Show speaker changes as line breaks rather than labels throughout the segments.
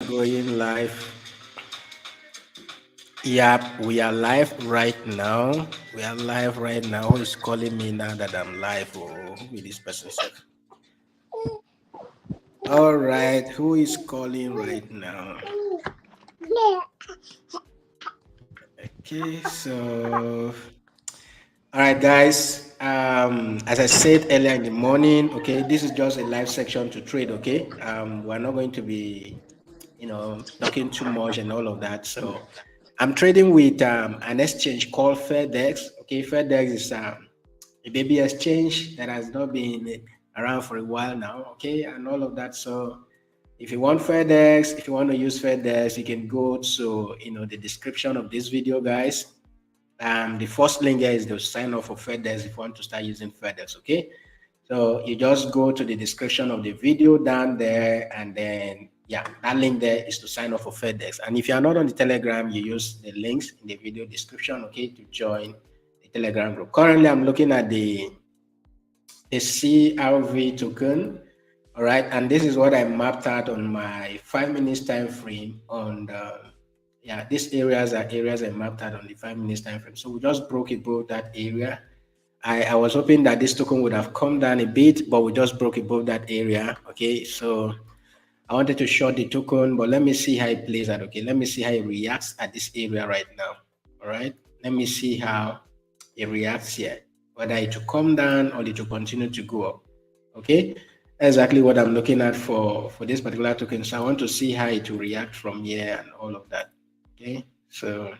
going live. Yep, we are live right now. We are live right now. Who is calling me now that I'm live? Oh, who will this person say? All right, who is calling right now? Okay, so all right, guys. As I said earlier in the morning, okay, this is just a live section to trade. Okay, we're not going to be, talking too much and all of that. So, I'm trading with an exchange called Fairdesk. Okay, Fairdesk is a baby exchange that has not been around for a while now. Okay, and all of that. So, if you want Fairdesk, if you want to use Fairdesk, you can go to the description of this video, guys. The first link here is to sign up for FedEx if you want to start using FedEx. Okay, so you just go to the description of the video down there, and then yeah, that link there is to sign up for FedEx. And if you are not on the Telegram, you use the links in the video description, okay, to join the Telegram group. Currently, I'm looking at the CRV token. All right, and this is what I mapped out on my 5 minutes time frame on the these areas are areas I mapped out on the 5 minutes time frame. So we just broke above that area. I was hoping that this token would have come down a bit, but we just broke above that area. Okay, so I wanted to short the token, but let me see how it plays out. Okay, let me see how it reacts at this area right now. All right, let me see how it reacts here, whether it will come down or it will continue to go up. Okay, exactly what I'm looking at for this particular token. So I want to see how it will react from here and all of that. Okay, so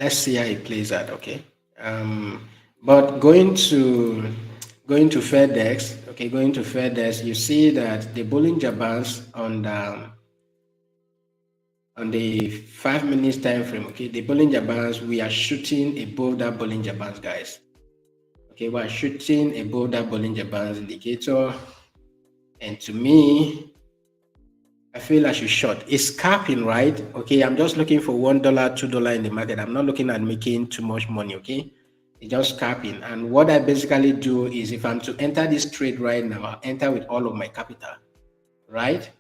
let's see how it plays out. Okay, but going to Fairdesk. Okay, going to Fairdesk, you see that the Bollinger Bands on the 5 minutes time frame. Okay, the Bollinger Bands, we are shooting above that Bollinger Bands, guys. Okay, we are shooting above that Bollinger Bands indicator, and to me, I feel I should short. It's scalping, right? Okay, I'm just looking for $1, $2 in the market. I'm not looking at making too much money, okay? It's just scalping. And what I basically do is if I'm to enter this trade right now, I'll enter with all of my capital, right?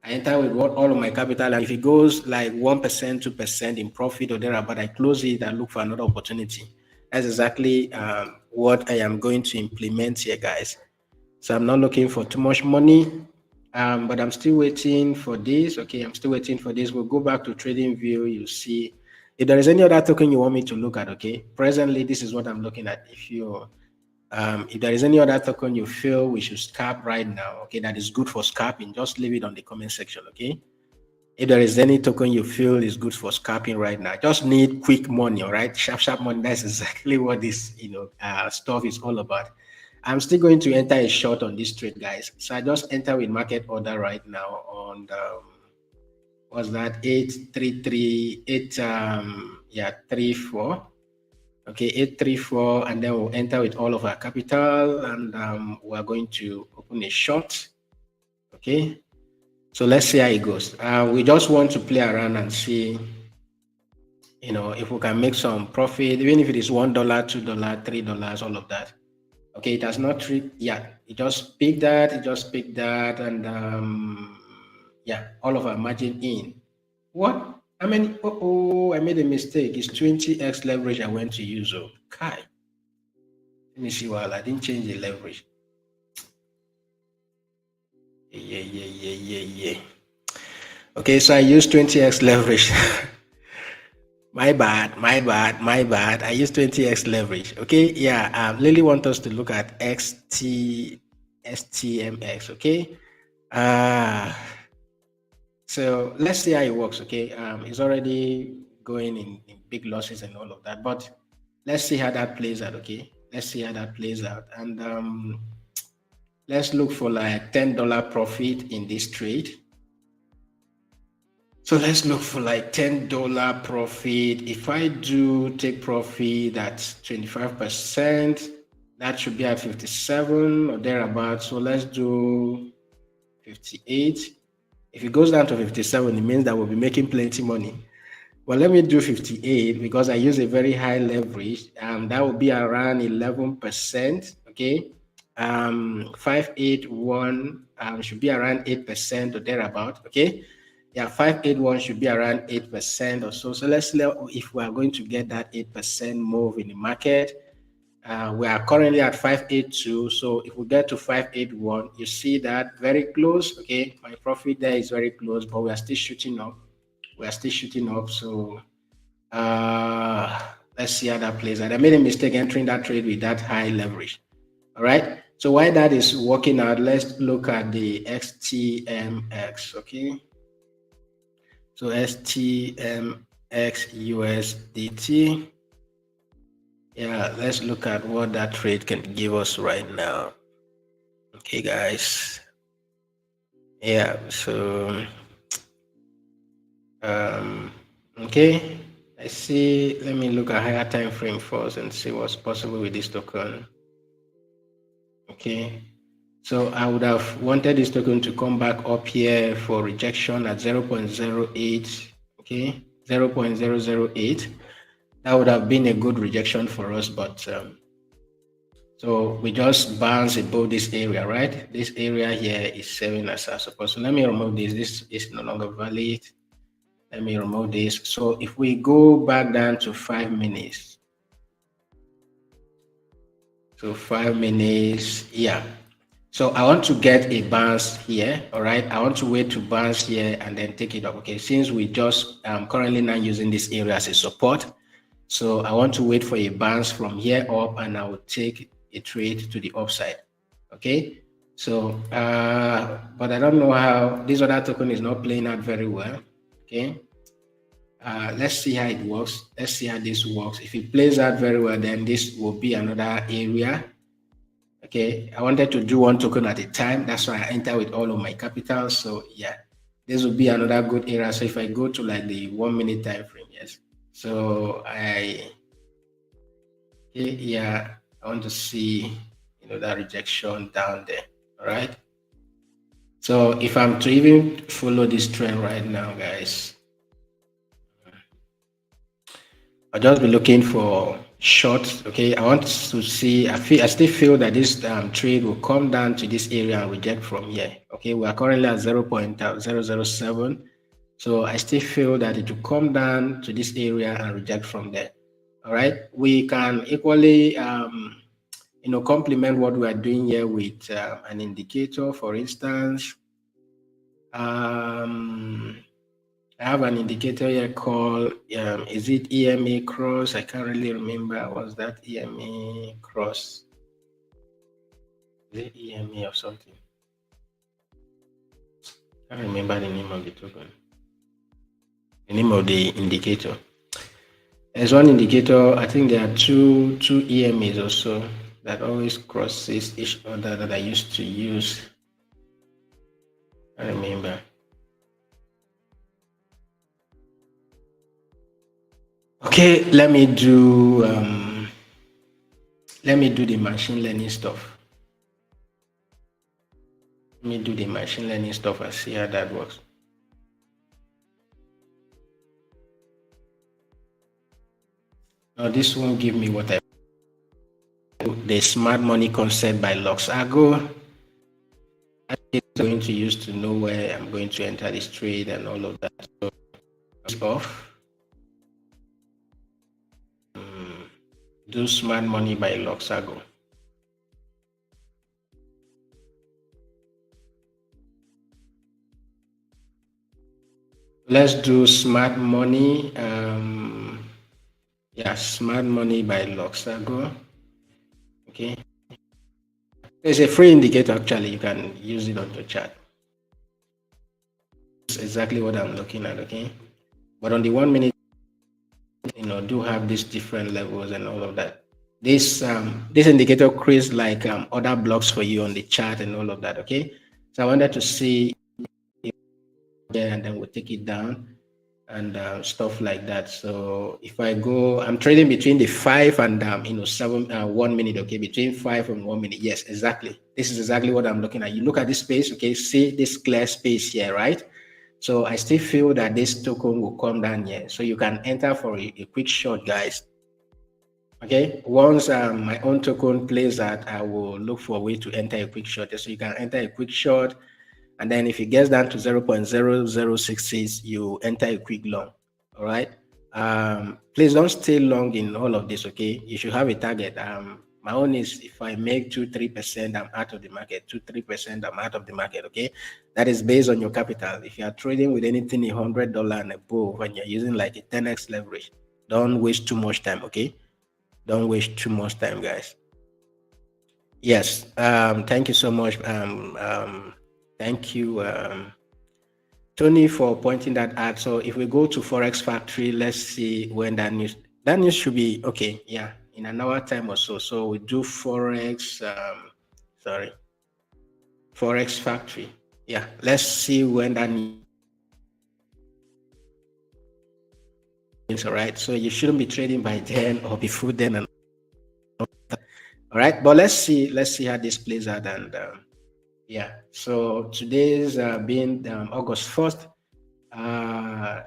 I enter with all of my capital, and if it goes like 1%, 2% in profit or thereabout, I close it and look for another opportunity. That's exactly what I am going to implement here, guys. So I'm not looking for too much money. But I'm still waiting for this. Okay, I'm still waiting for this. We'll go back to trading view. You see if there is any other token you want me to look at. Okay, presently this is what I'm looking at. If there is any other token you feel we should scalp right now, okay, that is good for scalping, just leave it on the comment section. Okay, if there is any token you feel is good for scalping right now, just need quick money. All right, sharp money. That's exactly what this stuff is all about. I'm still going to enter a short on this trade, guys. So I just enter with market order right now on what's that? 834. Okay, 834, and then we'll enter with all of our capital, and we're going to open a short. Okay, so let's see how it goes. We just want to play around and see, if we can make some profit, even if it is $1, $2, $3, all of that. Okay, it has not it just picked that, and all of our margin in. What? I mean, I made a mistake. It's 20x leverage I went to use. Oh, Kai. Let me see. Well, I didn't change the leverage. Yeah. Okay, so I used 20x leverage. My bad. I use 20x leverage. Okay, yeah. Lily want us to look at STMX. Okay. So let's see how it works. Okay. It's already going in big losses and all of that, but let's see how that plays out. Okay. Let's see how that plays out, and let's look for like $10 profit in this trade. So let's look for like $10 profit. If I do take profit, that's 25%. That should be at 57 or thereabout. So let's do 58. If it goes down to 57, it means that we'll be making plenty money. Well, let me do 58 because I use a very high leverage. That will be around 11%. Okay. 581 should be around 8% or thereabout. Okay. Yeah, 581 should be around 8% or so. So let's know if we are going to get that 8% move in the market. We are currently at 582. So if we get to 581, you see that very close. Okay, my profit there is very close, but we are still shooting up. We are still shooting up. So let's see how that plays out. I made a mistake entering that trade with that high leverage. All right. So while that is working out, let's look at the XTMX. Okay. So STMX USDT. Yeah, let's look at what that trade can give us right now. Okay, guys. Yeah, so okay. I see. Let me look at higher time frame first and see what's possible with this token. Okay. So I would have wanted this token to come back up here for rejection at 0.08. Okay, 0.008. That would have been a good rejection for us, but so we just bounce above this area, right? This area here is serving as our support. So let me remove this. This is no longer valid. Let me remove this. So if we go back down to 5 minutes, so 5 minutes, yeah. So I want to get a bounce here, all right? I want to wait to bounce here and then take it up, okay? Since we just currently not using this area as a support, so I want to wait for a bounce from here up and I will take a trade to the upside, okay? So, but I don't know how this other token is not playing out very well, okay? Let's see how it works. Let's see how this works. If it plays out very well, then this will be another area. Okay, I wanted to do one token at a time. That's why I enter with all of my capital. So yeah, this will be another good area. So if I go to like the 1 minute time frame, yes. So yeah, I want to see that rejection down there. All right. So if I'm to even follow this trend right now, guys, I'll just be looking for short. Okay, I want to see. I still feel that this trade will come down to this area and reject from here. Okay, we are currently at 0.007. So I still feel that it will come down to this area and reject from there. All right, we can equally complement what we are doing here with an indicator. For instance, I have an indicator here called, is it EMA cross? I can't really remember. What's that EMA cross? Is it EMA or something? I can't remember the name of the token. The name of the indicator. There's one indicator, I think there are two EMAs also that always crosses each other that I used to use. I remember. Okay, let me do the machine learning stuff. Let me do the machine learning stuff and see how that works. Now this won't give me what I want. The smart money concept by Luxago. I'm going to use to know where I'm going to enter this trade and all of that. So it's off. Do smart money by Luxago. Let's do smart money. Yeah, smart money by Luxago. Okay. There's a free indicator actually. You can use it on the chart. It's exactly what I'm looking at. Okay. But on the 1 minute, do have these different levels and all of that. This indicator creates like other blocks for you on the chart and all of that. Okay. So I wanted to see there and then we'll take it down and stuff like that. So if I go, I'm trading between the 5 and 1 minute. Okay, between 5 and 1 minute. Yes, exactly. This is exactly what I'm looking at. You look at this space. Okay, see this clear space here, right? So I still feel that this token will come down here. So you can enter for a quick short, guys. Okay, once my own token plays that, I will look for a way to enter a quick short. So you can enter a quick short, and then if it gets down to 0.0066, you enter a quick long. All right. Please don't stay long in all of this. Okay, you should have a target. My own is if I make 2-3%, I'm out of the market. 2-3%, I'm out of the market. Okay, that is based on your capital. If you are trading with anything $100 and above, and you're using like a 10x leverage, don't waste too much time. Okay, don't waste too much time, guys. Yes. Thank you so much. Thank you, Tony, for pointing that out. So if we go to Forex Factory, let's see when that news should be okay. Yeah, in an hour time or so. So we do Forex. Sorry, Forex Factory. Yeah, let's see when that news. All right. So you shouldn't be trading by then or before then. And all right, but let's see how this plays out. And yeah, so today's being August 1st.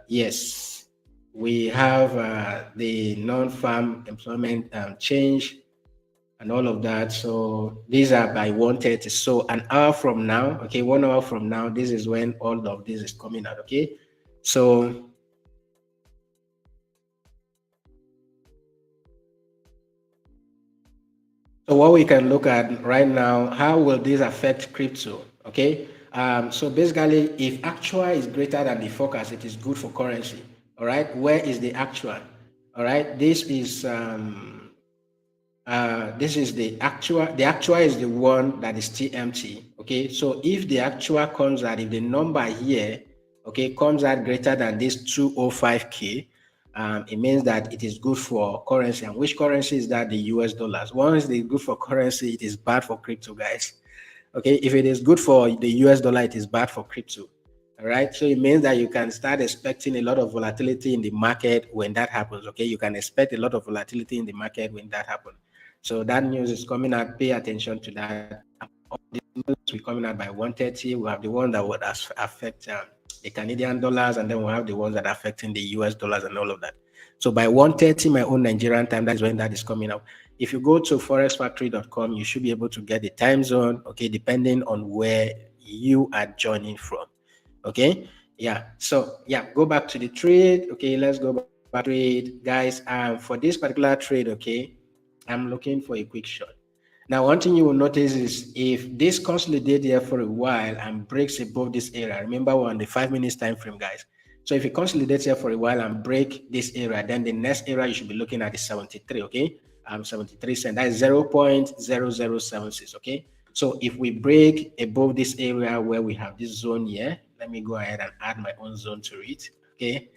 Yes, we have the non-farm employment change and all of that. So these are by 1:30. So an hour from now, okay, 1 hour from now, this is when all of this is coming out. Okay, so what we can look at right now, how will this affect crypto? Okay. So basically, if actual is greater than the forecast, it is good for currency. All right. Where is the actual? All right. This is the actual. The actual is the one that is still empty. Okay. So if the actual comes out, if the number here, okay, comes out greater than this 205K, it means that it is good for currency. And which currency is that? The US dollars. Once it is good for currency, it is bad for crypto, guys. Okay, if it is good for the US dollar, it is bad for crypto. All right, so it means that you can start expecting a lot of volatility in the market when that happens. Okay, you can expect a lot of volatility in the market when that happens. So that news is coming out. Pay attention to that. All the news will coming out by 1:30. We have the one that would affect the Canadian dollars, and then we have the ones that are affecting the US dollars and all of that. So by 1:30, my own Nigerian time, that is when that is coming out. If you go to forexfactory.com, you should be able to get the time zone, okay, depending on where you are joining from. Okay. Yeah. So yeah, go back to the trade. Okay, let's go back to trade. Guys, for this particular trade, okay, I'm looking for a quick shot. Now, one thing you will notice is if this consolidates here for a while and breaks above this area, remember we're on the 5 minutes time frame, guys. So if it consolidates here for a while and break this area, then the next area you should be looking at is 73, okay? 73 cents, that is 0.0076, okay? So if we break above this area where we have this zone here, let me go ahead and add my own zone to it, okay?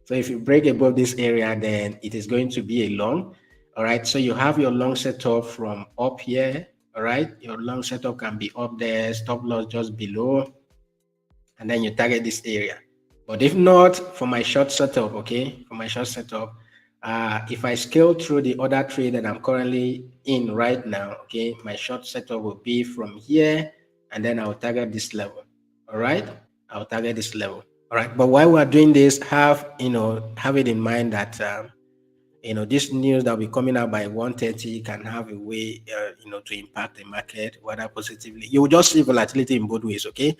So if you break above this area, then it is going to be a long. All right, so you have your long setup from up here. All right, your long setup can be up there, stop loss just below, and then you target this area. But if not, for my short setup, okay, for my short setup, if I scale through the other trade that I'm currently in right now, okay, my short setup will be from here, and then I'll target this level. All right, I'll target this level. All right, but while we're doing this, have it in mind that this news that will be coming out by 1:30 can have a way, to impact the market, whether positively. You will just see volatility in both ways, okay?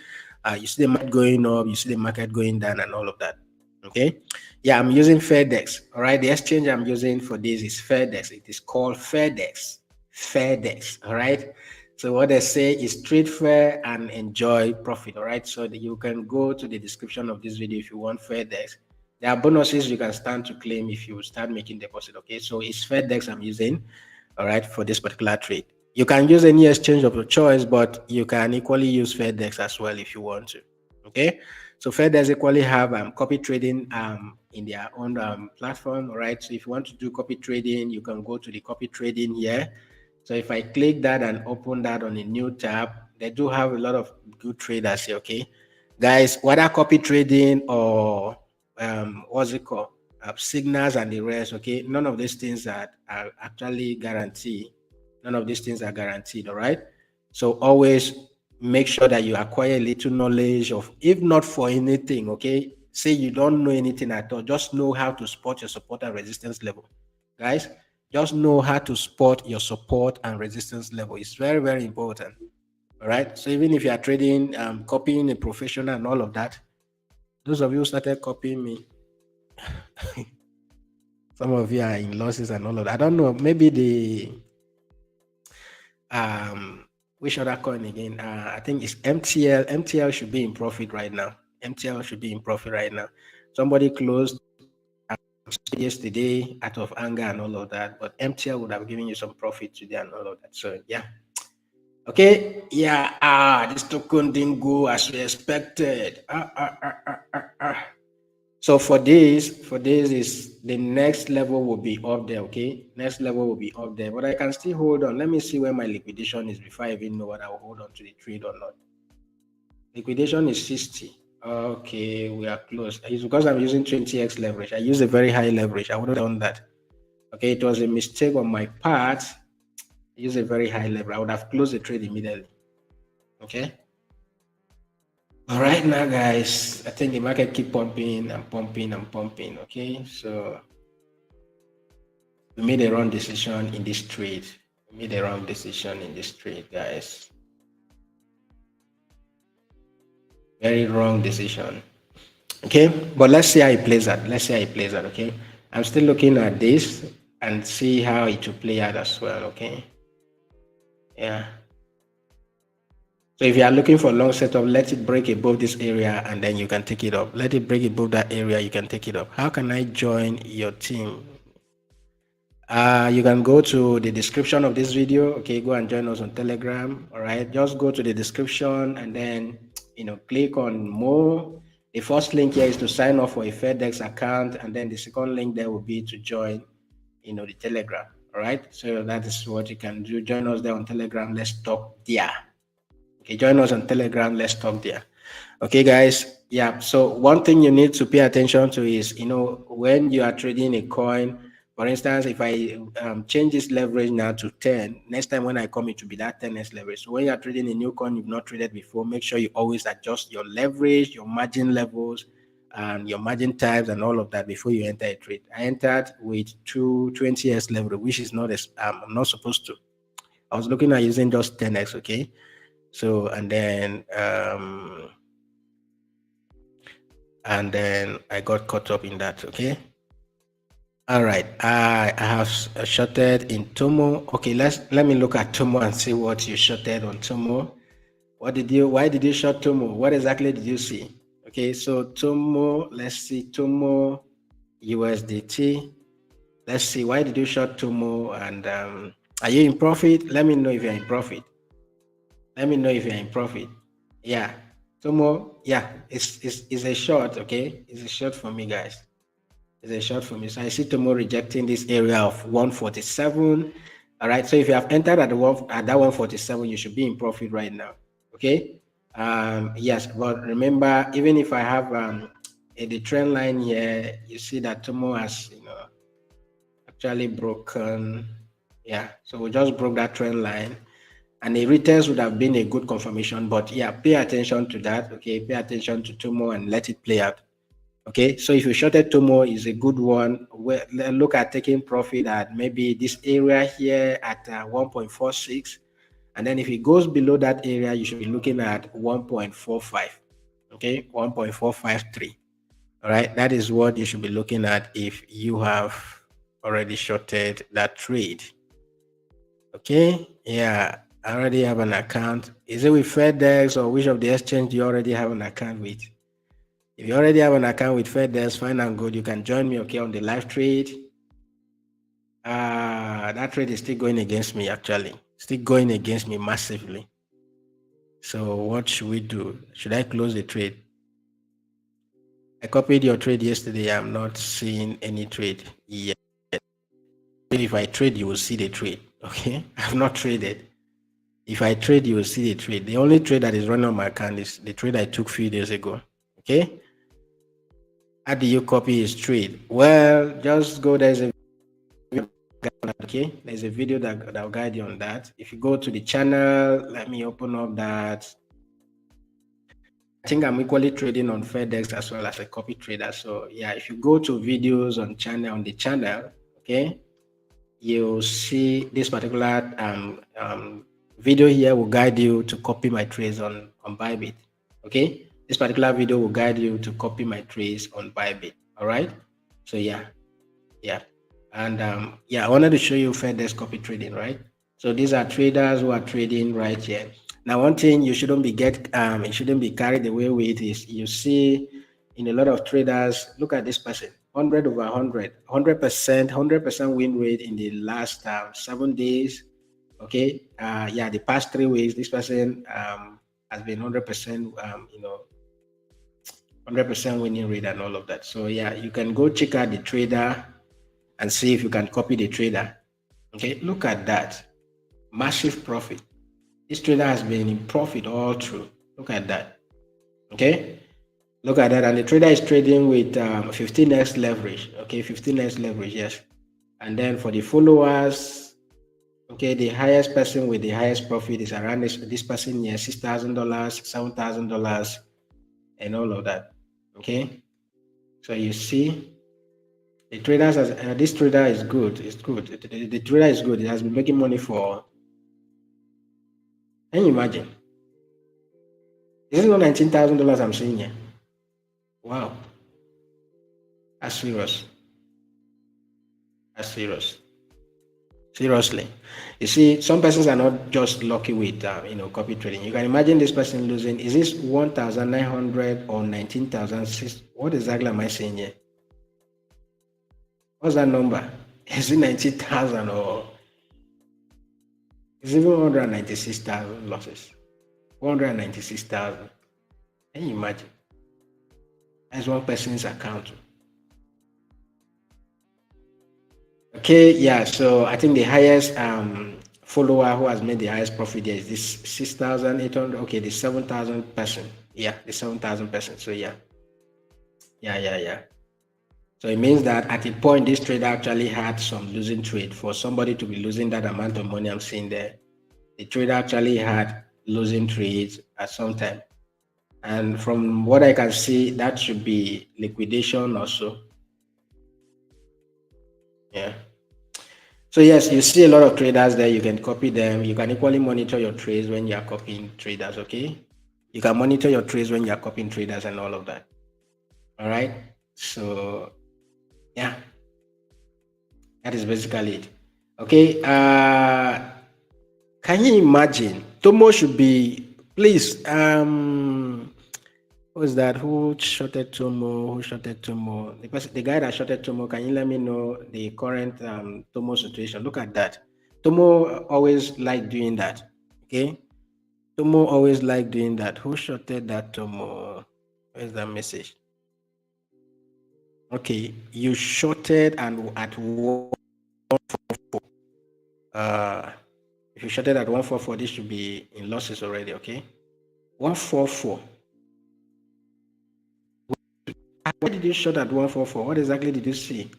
You see the market going up, you see the market going down, and all of that, okay? Yeah, I'm using Fairdesk, all right? The exchange I'm using for this is Fairdesk. It is called Fairdesk. Fairdesk, all right? So what they say is trade fair and enjoy profit, all right? So that you can go to the description of this video if you want Fairdesk. There are bonuses you can stand to claim if you start making deposit. Okay, so it's Fairdesk I'm using, all right, for this particular trade. You can use any exchange of your choice, but you can equally use Fairdesk as well if you want to. Okay, so Fairdesk equally have copy trading in their own platform. All right, so if you want to do copy trading, you can go to the copy trading here. So if I click that and open that on a new tab, they do have a lot of good traders here. Okay, guys, whether copy trading or what's it called, signals and the rest, okay, none of these things are actually guaranteed. None of these things are guaranteed. All right, so always make sure that you acquire a little knowledge of, if not for anything, okay, say you don't know anything at all, just know how to spot your support and resistance level, guys. just know how to spot your support and resistance level. It's very, very important. All right. So even if you are trading, copying a professional and all of that, those of you who started copying me, some of you are in losses and all of that. I don't know. Maybe the um which other coin again? I think it's MTL. MTL should be in profit right now. MTL should be in profit right now. Somebody closed yesterday out of anger and all of that, but MTL would have given you some profit today and all of that. So yeah. Okay, yeah, this token didn't go as we expected. So for this is the next level will be up there, okay? Next level will be up there, but I can still hold on. Let me see where my liquidation is before I even know what I will hold on to the trade or not. Liquidation is 60. Okay, we are close. It's because I'm using 20x leverage. I use a very high leverage. I would have done that. Okay, it was a mistake on my part. I use a very high leverage. I would have closed the trade immediately. Okay. All right now, guys. I think the market keep pumping and pumping and pumping. Okay, so we made a wrong decision in this trade. We made a wrong decision in this trade, guys. Very wrong decision. Okay, but let's see how it plays out. Let's see how it plays out. Okay, I'm still looking at this and see how it will play out as well. Okay, yeah. So if you are looking for long setup, let it break above this area and then you can take it up. Let it break above that area, you can take it up. How can I join your team? You can go to the description of this video. Okay, go and join us on Telegram. All right, just go to the description and then click on more. The first link here is to sign up for a Fairdesk account, and then the second link there will be to join the Telegram. All right, so that is what you can do. Join us there on Telegram. Let's talk there. Okay, join us on Telegram. Let's talk there. Okay, guys. Yeah. So one thing you need to pay attention to is, when you are trading a coin, for instance, if I change this leverage now to 10, next time when I come, it will be that 10x leverage. So when you are trading a new coin you've not traded before, make sure you always adjust your leverage, your margin levels, and your margin types and all of that before you enter a trade. I entered with 220x leverage, which is not I'm not supposed to. I was looking at using just 10x. Okay. So and then I got caught up in that. Okay. All right. I have shorted in Tomo. Okay, let me look at Tomo and see what you shorted on Tomo. Why did you short Tomo? What exactly did you see? Okay, so Tomo, let's see, Tomo USDT. Let's see, why did you short Tomo? And are you in profit? Let me know if you're in profit. Let me know if you're in profit. Yeah. Tomo, yeah, it's a short, okay? It's a short for me, guys. It's a short for me. So I see Tomo rejecting this area of 147. All right. So if you have entered at that 147, you should be in profit right now. Okay. Yes, but remember, even if I have the trend line here, you see that Tomo has actually broken. Yeah. So we just broke that trend line. And a retest would have been a good confirmation, but yeah, pay attention to that. Okay, pay attention to Tomo and let it play out. Okay, so if you shorted Tomo, is a good one. Look at taking profit at maybe this area here at 1.46, and then if it goes below that area, you should be looking at 1.45. Okay, 1.453. All right, that is what you should be looking at if you have already shorted that trade. Okay, yeah, I already have an account. Is it with Fairdesk or which of the exchange do you already have an account with? If you already have an account with Fairdesk, fine and good. You can join me, okay, on the live trade. That trade is still going against me, actually. Still going against me massively. So what should we do? Should I close the trade? I copied your trade yesterday. I'm not seeing any trade yet. If I trade, you will see the trade. Okay, I've not traded. If I trade, you will see the trade. The only trade that is running on my account is the trade I took a few days ago. Okay. How do you copy his trade? Well, just go. There's a video that will guide you on that. If you go to the channel, let me open up that. I think I'm equally trading on Fairdesk as well as a copy trader. So yeah, if you go to videos on the channel, okay. you'll see this particular video here will guide you to copy my trades on Bybit. Okay, this particular video will guide you to copy my trades on Bybit. All right. So yeah, and yeah, I wanted to show you Fairdesk copy trading, right? So these are traders who are trading right here. Now, one thing you shouldn't be carried away with is you see in a lot of traders, look at this person, 100 over 100, 100% win rate in the last 7 days. Okay, yeah, the past 3 weeks, this person has been 100%, 100% winning rate and all of that. So yeah, you can go check out the trader and see if you can copy the trader. Okay, look at that. Massive profit. This trader has been in profit all through. Look at that. Okay, look at that. And the trader is trading with 15x leverage. Okay, 15x leverage, yes. And then for the followers, okay, the highest person with the highest profit is around this person here, $6,000, $7,000, and all of that. Okay, so you see the traders has this trader is good. It's good. The trader is good. It has been making money for. Can you imagine? This is not $19,000 I'm seeing here. Wow, that's serious. That's serious. Seriously, you see, some persons are not just lucky with copy trading. You can imagine this person losing. Is this 1,900 or 19,006? What exactly am I saying here? What's that number? Is it 19,000 or is it even 196,000 losses? 196,000. Can you imagine? That's one person's account. Okay, yeah. So I think the highest follower who has made the highest profit there is this 6,800. Okay, the 7,000 person. Yeah, the 7,000 person. So yeah. So it means that at a point, this trader actually had some losing trade. For somebody to be losing that amount of money I'm seeing there, the trader actually had losing trades at some time. And from what I can see, that should be liquidation also. Yeah. So yes, you see a lot of traders there. You can copy them. You can equally monitor your trades when you are copying traders. Okay. You can monitor your trades when you are copying traders and all of that. All right. So yeah, that is basically it. Okay. Can you imagine? Tomo should be, please. Who is that? Who shorted Tomo? Who shorted Tomo? The guy that shorted Tomo. Can you let me know the current Tomo situation? Look at that. Tomo always like doing that. Okay. Tomo always like doing that. Who shorted that Tomo? Where's that message? Okay, you shorted and at 144. If you shorted at 144, this should be in losses already. Okay, 144. Why did you short at 144? What exactly did you see?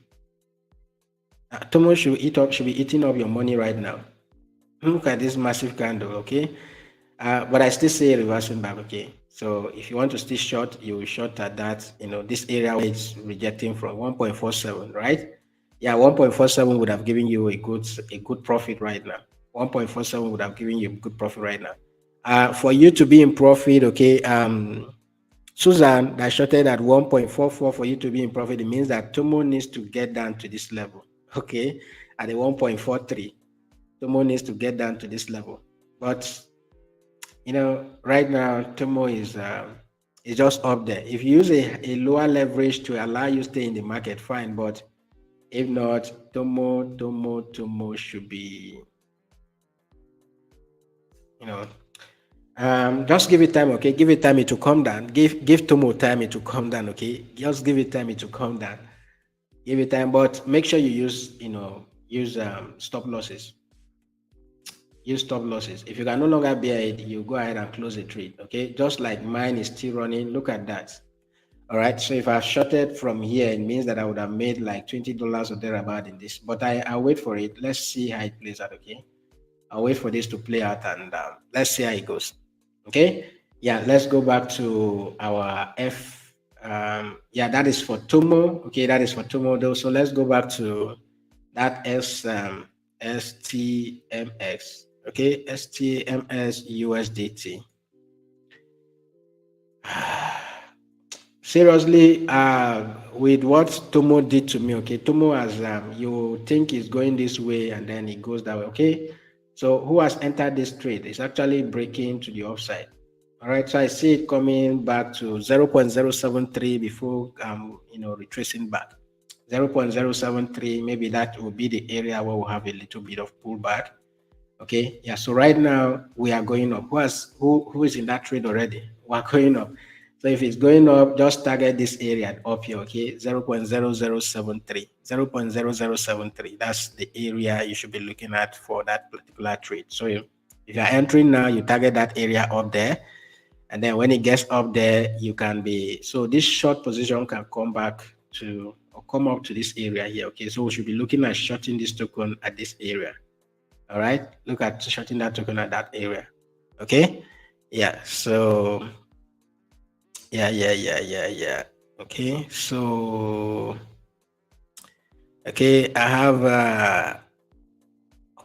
Tomo should be eating up your money right now. Look at this massive candle, okay? But I still say reversing back, okay? So if you want to still short, you will short at that, this area where it's rejecting from 1.47, right? Yeah, 1.47 would have given you a good profit right now. 1.47 would have given you a good profit right now. For you to be in profit, okay, Susan that shorted at 1.44 for you to be in profit, it means that Tomo needs to get down to this level, okay? At the 1.43, Tomo needs to get down to this level. But right now Tomo is just up there. If you use a lower leverage to allow you to stay in the market, fine. But if not, Tomo should be, just give it time, okay? Give it time it to come down. Give Tomo time it to come down, okay? Just give it time it to come down. Give it time, but make sure you use stop losses. Use stop losses. If you can no longer bear it, you go ahead and close the trade. Okay, just like mine is still running. Look at that. All right. So if I shorted from here, it means that I would have made like $20 or thereabout in this. But I'll wait for it. Let's see how it plays out. Okay. I'll wait for this to play out and let's see how it goes. Okay. Yeah. Let's go back to our F. Yeah, that is for Tomo. Okay, that is for Tomo though. So let's go back to that S. STMX. Okay, STMS USDT. Seriously, with what Tomo did to me, okay, Tomo has you think he's going this way and then it goes that way, okay. So who has entered this trade? It's actually breaking to the upside. All right, so I see it coming back to 0.073 before retracing back. 0.073, maybe that will be the area where we'll have a little bit of pullback. Okay, yeah. So right now we are going up. Who is in that trade already? We're going up. So if it's going up, just target this area up here, okay? 0.0073. 0.0073. That's the area you should be looking at for that particular trade. So if you're entering now, you target that area up there. And then when it gets up there, you can be, so this short position can come back to, or come up to this area here, okay? So we should be looking at shorting this token at this area. All right, look at shorting that token at that area. Okay, yeah. So yeah. Okay, so okay, I have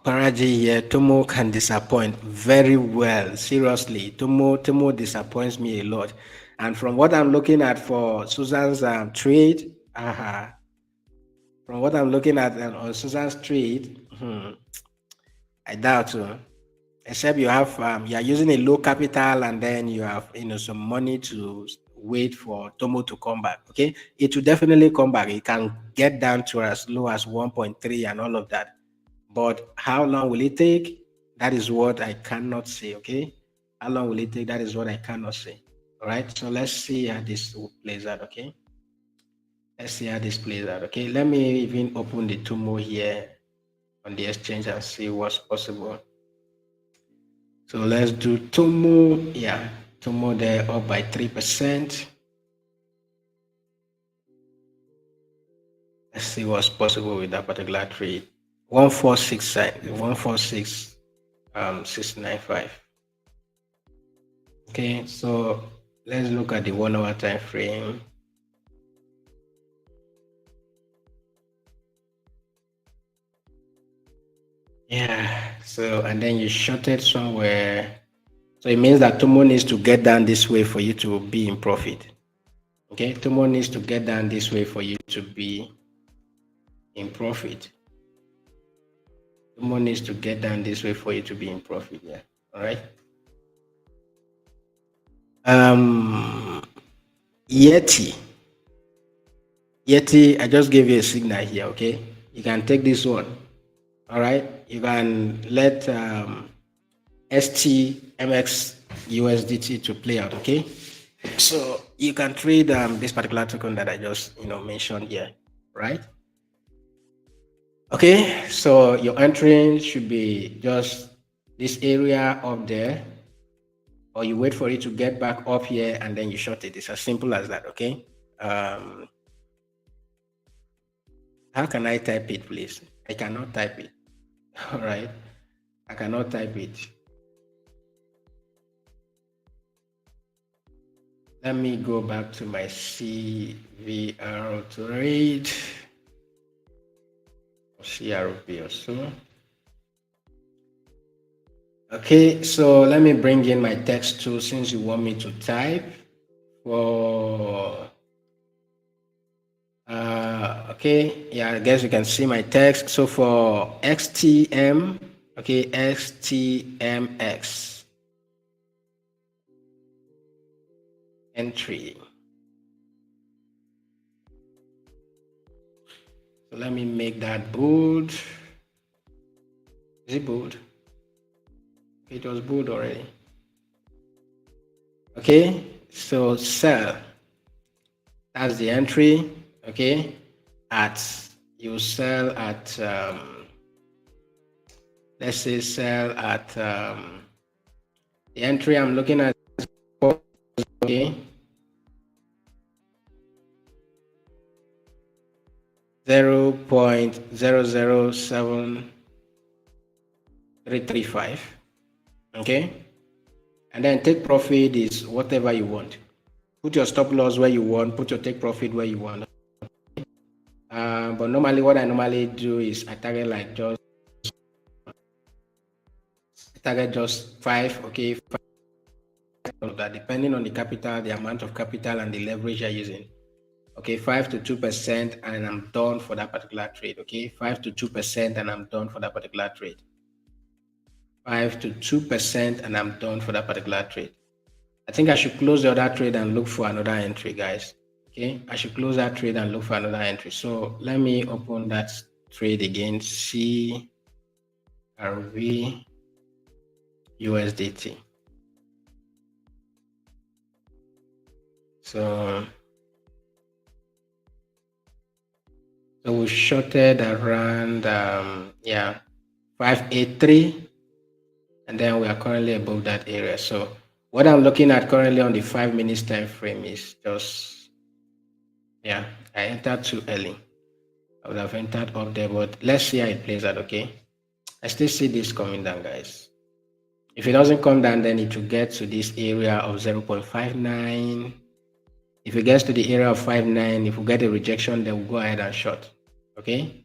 Paraji here. Tomo can disappoint very well. Seriously, Tomo disappoints me a lot. And from what I'm looking at for Susan's trade, from what I'm looking at on Susan's trade, I doubt so. Except you have you are using a low capital and then you have some money to wait for Tomo to come back. Okay, it will definitely come back. It can get down to as low as 1.3 and all of that. But how long will it take? That is what I cannot say. Okay, how long will it take? That is what I cannot say. All right. So let's see how this plays out. Okay. Let's see how this plays out. Okay. Let me even open the Tomo here on the exchange and see what's possible. So let's do Tomo. Yeah, Tomo there up by 3%. Let's see what's possible with that particular trade. 146,695. Okay, so let's look at the 1 hour time frame. Yeah, so and then you shorted somewhere. So it means that Tomo needs to get down this way for you to be in profit. Okay, Tomo needs to get down this way for you to be in profit. Tomo needs to get down this way for you to be in profit. Yeah. All right. Yeti, I just gave you a signal here. Okay, you can take this one. All right, you can let STMX USDT to play out. Okay, so you can trade this particular token that I just mentioned here, right? Okay, so your entering should be just this area up there, or you wait for it to get back up here and then you short it. It's as simple as that. Okay. How can I type it, please? I cannot type it. All right, I cannot type it. Let me go back to my CVR to read CRP also. Okay, so let me bring in my text tool since you want me to type for okay, yeah, I guess you can see my text. So for XTM, okay, XTMX entry. So let me make that bold. Is it bold? It was bold already. Okay, so sell. That's the entry. Okay, you sell at let's say sell at the entry I'm looking at. Okay, 0.007335. Okay, and then take profit is whatever you want. Put your stop loss where you want, put your take profit where you want. But normally what I normally do is I target like just target just 5, okay, 5 of that, depending on the capital, the amount of capital and the leverage you're using. Okay, 5 to 2%, and I'm done for that particular trade. Okay, 5 to 2%, and I'm done for that particular trade. 5 to 2%, and I'm done for that particular trade. I think I should close the other trade and look for another entry, guys. Okay, I should close that trade and look for another entry. So let me open that trade again. CRV USDT. So we shorted around 583, and then we are currently above that area. So what I'm looking at currently on the 5 minutes time frame is just, I entered too early. I would have entered up there, but let's see how it plays out. Okay, I still see this coming down, guys. If it doesn't come down, then it will get to this area of 0.59. If it gets to the area of 59, if we get a rejection, then we'll go ahead and short. Okay,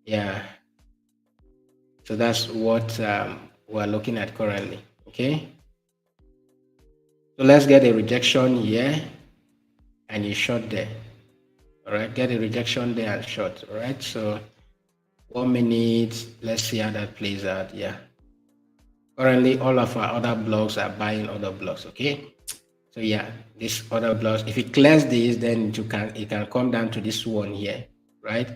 yeah. So that's what we're looking at currently. Okay, so let's get a rejection here, and you short there. All right, get a rejection there and short. All right, so 1 minute. Let's see how that plays out. Yeah. Currently, all of our other blocks are buying other blocks. Okay, so yeah, this other blocks. If it clears this, then it can come down to this one here, right?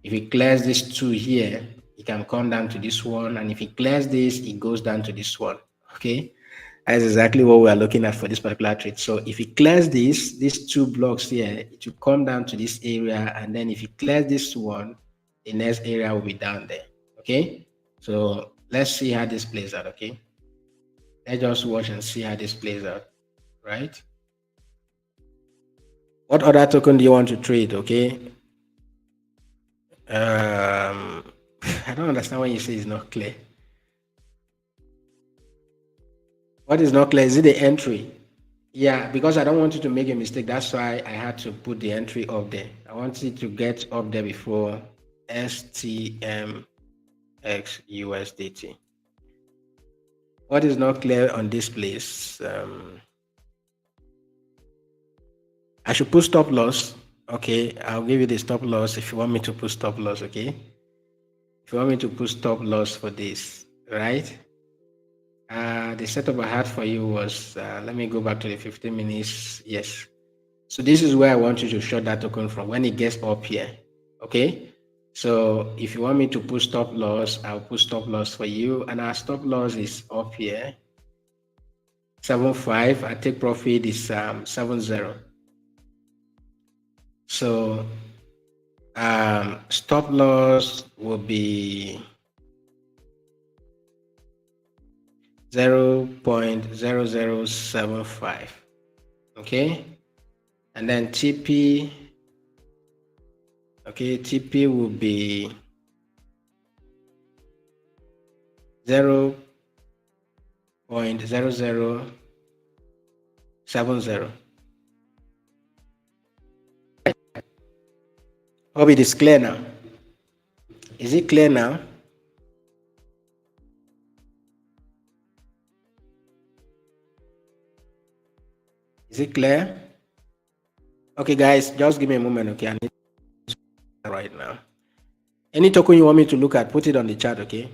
If it clears this two here, it can come down to this one, and if it clears this, it goes down to this one. Okay, that's exactly what we are looking at for this particular trade. So if it clears these two blocks here, it will come down to this area, and then if it clears this one, the next area will be down there. Okay, so let's see how this plays out. Okay, let's just watch and see how this plays out, right? What other token do you want to trade? Okay, I don't understand when you say it's not clear. What is not clear? Is it the entry? Yeah, because I don't want you to make a mistake. That's why I had to put the entry up there. I want it to get up there before STMX USDT. What is not clear on this place? I should put stop loss. Okay, I'll give you the stop loss if you want me to put stop loss. Okay, if you want me to put stop loss for this, right? The setup I had for you was, let me go back to the 15 minutes. Yes. So this is where I want you to short that token from when it gets up here. Okay. So if you want me to put stop loss, I'll put stop loss for you. And our stop loss is up here. 7.5. I take profit is 7.0. So stop loss will be 0.0075. Okay, and then TP, okay, TP will be 0.0070. Hope it is clear now. Is it clear now? Is it clear? Okay, guys, just give me a moment, okay? I need to right now. Any token you want me to look at, put it on the chat, okay?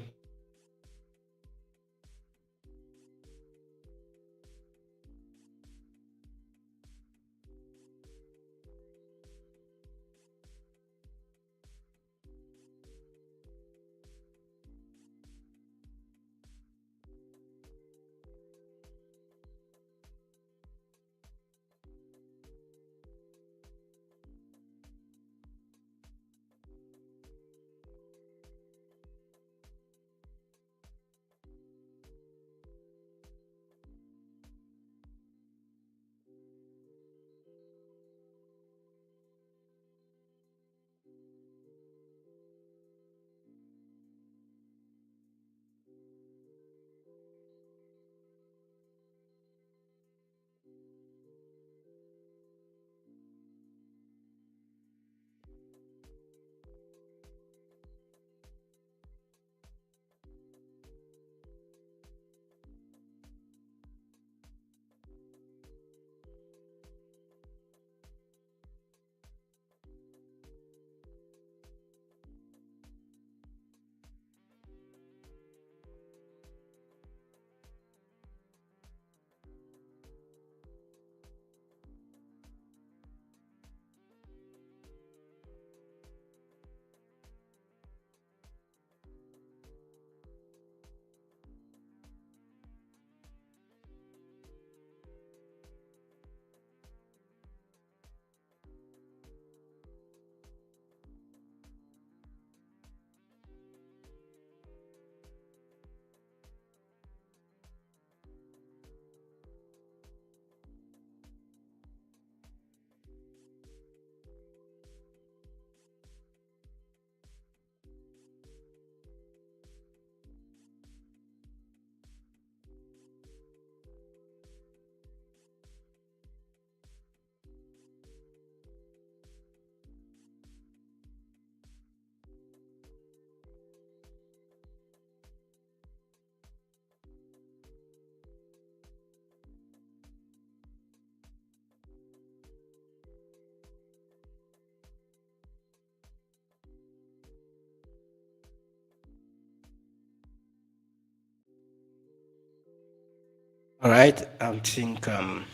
All right, I think I'm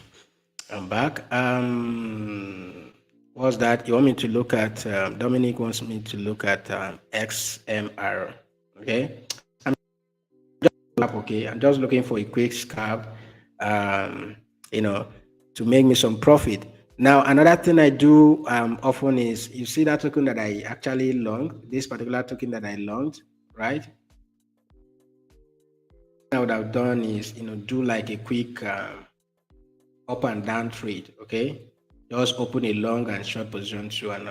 back. What's that? You want me to look at? Dominic wants me to look at XMR. Okay, okay. I'm just looking for a quick scalp, um, you know, to make me some profit. Now, another thing I do often is you see that token that I actually long, this particular token that I longed, right? I would have done is do like a quick up and down trade. Okay, just open a long and short position to an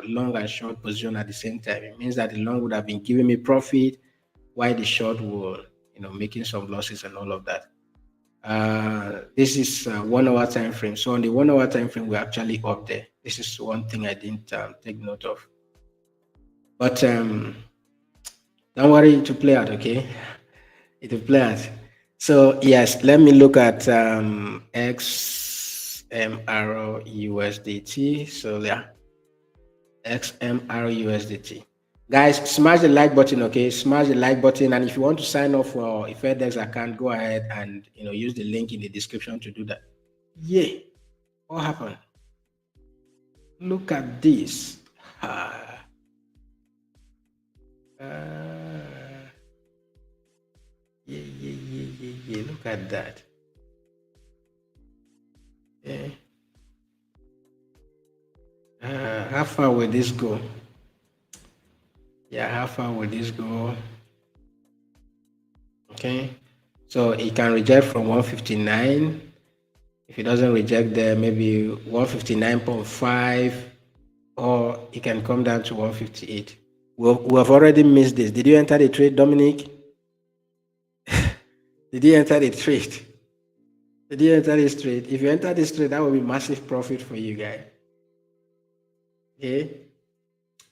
long and short position at the same time. It means that the long would have been giving me profit, while the short will making some losses and all of that. This is 1 hour time frame. So on the 1 hour time frame, we're actually up there. This is one thing I didn't take note of. But don't worry to play out, okay? It will play out. So yes, let me look at XMR USDT. So yeah, XMR USDT. Guys, smash the like button, okay? Smash the like button, and if you want to sign up for a Fairdesk account, go ahead and use the link in the description to do that. Yeah, what happened? Look at this. Ah, yeah. Look at that. Yeah. How far will this go? Yeah, how far will this go? Okay. So it can reject from 159. If it doesn't reject there, maybe 159.5, or it can come down to 158. We have already missed this. Did you enter the trade, Dominic? Did you enter the trade? Did you enter this trade? If you enter this trade, that will be massive profit for you guys. Okay.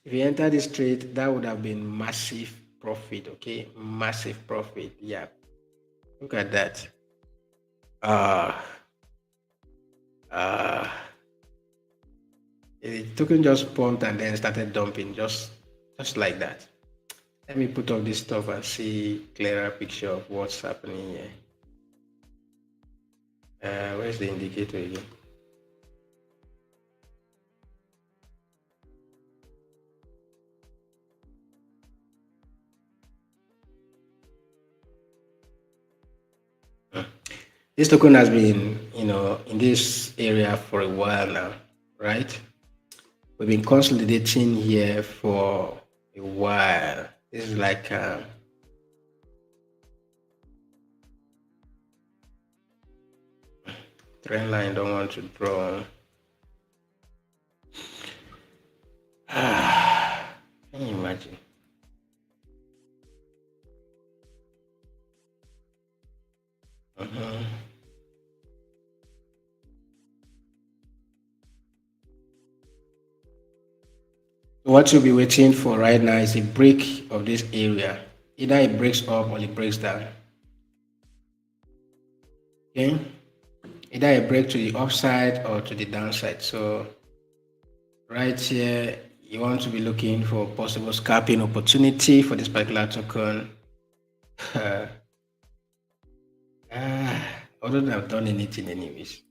If you enter this trade, that would have been massive profit. Okay. Massive profit. Yeah. Look at that. Uh uh the token just pumped and then started dumping just like that. Let me put up this stuff and see clearer picture of what's happening here. Where's the indicator again? This token has been, in this area for a while now, right? We've been consolidating here for a while. This is like trend line. Don't want to draw. Can you imagine? Mhm. What you'll be waiting for right now is a break of this area. Either it breaks up or it breaks down. Okay? Either a break to the upside or to the downside. So right here, you want to be looking for possible scalping opportunity for this particular token. uh, I wouldn't have done anything anyways.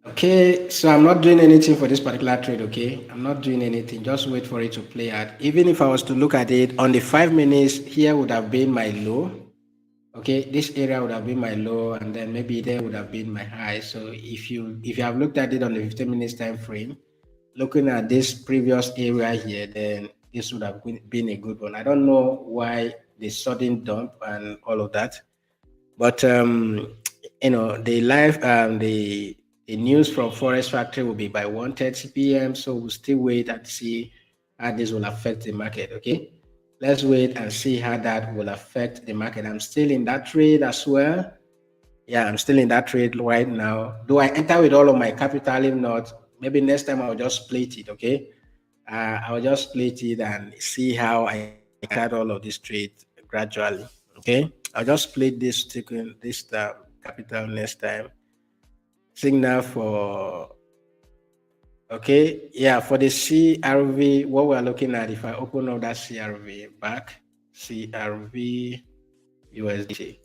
Okay, so I'm not doing anything for this particular trade, okay? I'm not doing anything. Just wait for it to play out. Even if I was to look at it on the 5 minutes, here would have been my low. Okay, this area would have been my low, and then maybe there would have been my high. So if you have looked at it on the 15 minutes time frame, looking at this previous area here, then this would have been a good one. I don't know why the sudden dump and all of that. But the live the news from Forest Factory will be by 1:30 p.m. So we'll still wait and see how this will affect the market. Okay, let's wait and see how that will affect the market. I'm still in that trade as well. Yeah, I'm still in that trade right now. Do I enter with all of my capital? If not, maybe next time I'll just split it. Okay, I'll just split it and see how I cut all of this trade gradually. Okay, I'll just split this token, this capital next time. Signal for Okay, yeah, for the CRV, what we're looking at, if I open up that CRV back, CRV USDT.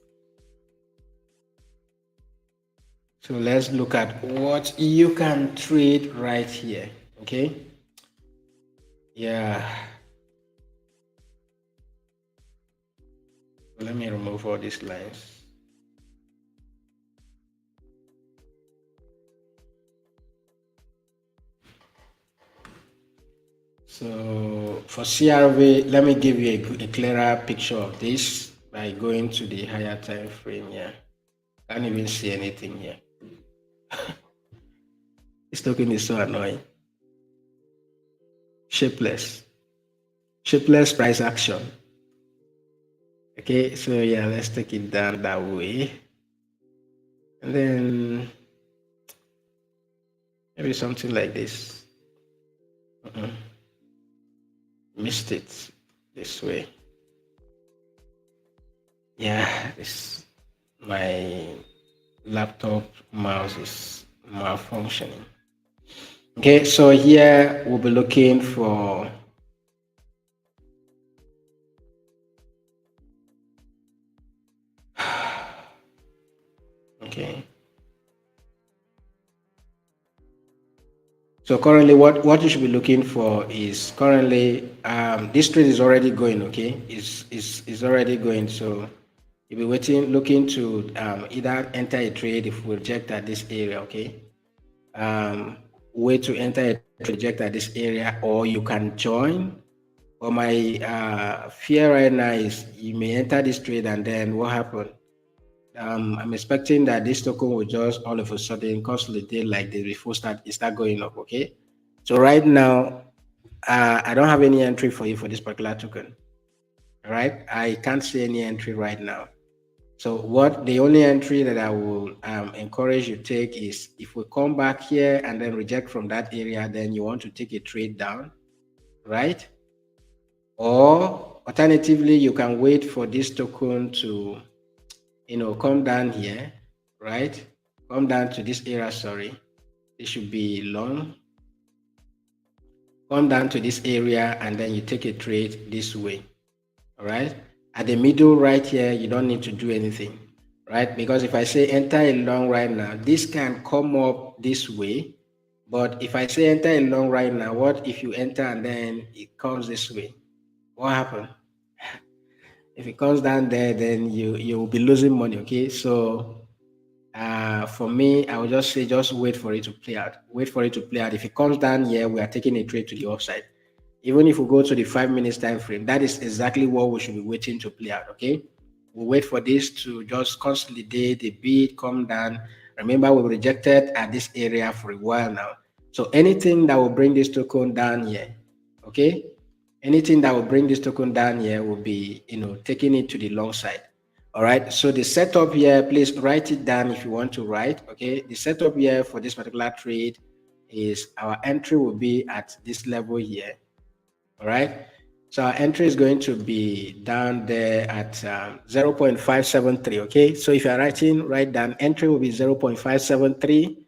So let's look at what you can trade right here. Okay, yeah, let me remove all these lines. So for CRV, let me give you a clearer picture of this by going to the higher time frame here. Can't even see anything here. This token is so annoying. Shapeless. Shapeless price action. Okay, so yeah, let's take it down that way. And then maybe something like this. Missed it this way. Yeah, this my laptop mouse is malfunctioning. Okay, so here we'll be looking for okay. So currently, what you should be looking for is currently this trade is already going. Okay, is already going. So you'll be waiting, looking to either enter a trade if we reject at this area. Okay, way to enter a reject at this area, or you can join. But my fear right now is you may enter this trade and then what happened? I'm expecting that this token will just all of a sudden consolidate like the before start going up. Okay, so right now I don't have any entry for you for this particular token. All right, I can't see any entry right now. So what the only entry that I will encourage you to take is if we come back here and then reject from that area, then you want to take a trade down, right? Or alternatively, you can wait for this token to, come down here, right? Come down to this area, sorry. It should be long. Come down to this area and then you take a trade this way, all right? At the middle right here, you don't need to do anything, right? Because if I say enter a long right now, this can come up this way. But if I say enter a long right now, what if you enter and then it comes this way? What happened? If it comes down there, then you will be losing money. Okay, so for me, I would just say just wait for it to play out. Wait for it to play out. If it comes down here, we are taking a trade to the upside. Even if we go to the 5 minutes time frame, that is exactly what we should be waiting to play out. Okay, we'll wait for this to just consolidate the bid, come down. Remember, we rejected at this area for a while now. So anything that will bring this token down here, okay, anything that will bring this token down here will be, taking it to the long side. All right. So the setup here, please write it down if you want to write. Okay. The setup here for this particular trade is our entry will be at this level here. All right. So our entry is going to be down there at 0.573. Okay. So if you're writing, write down entry will be 0.573.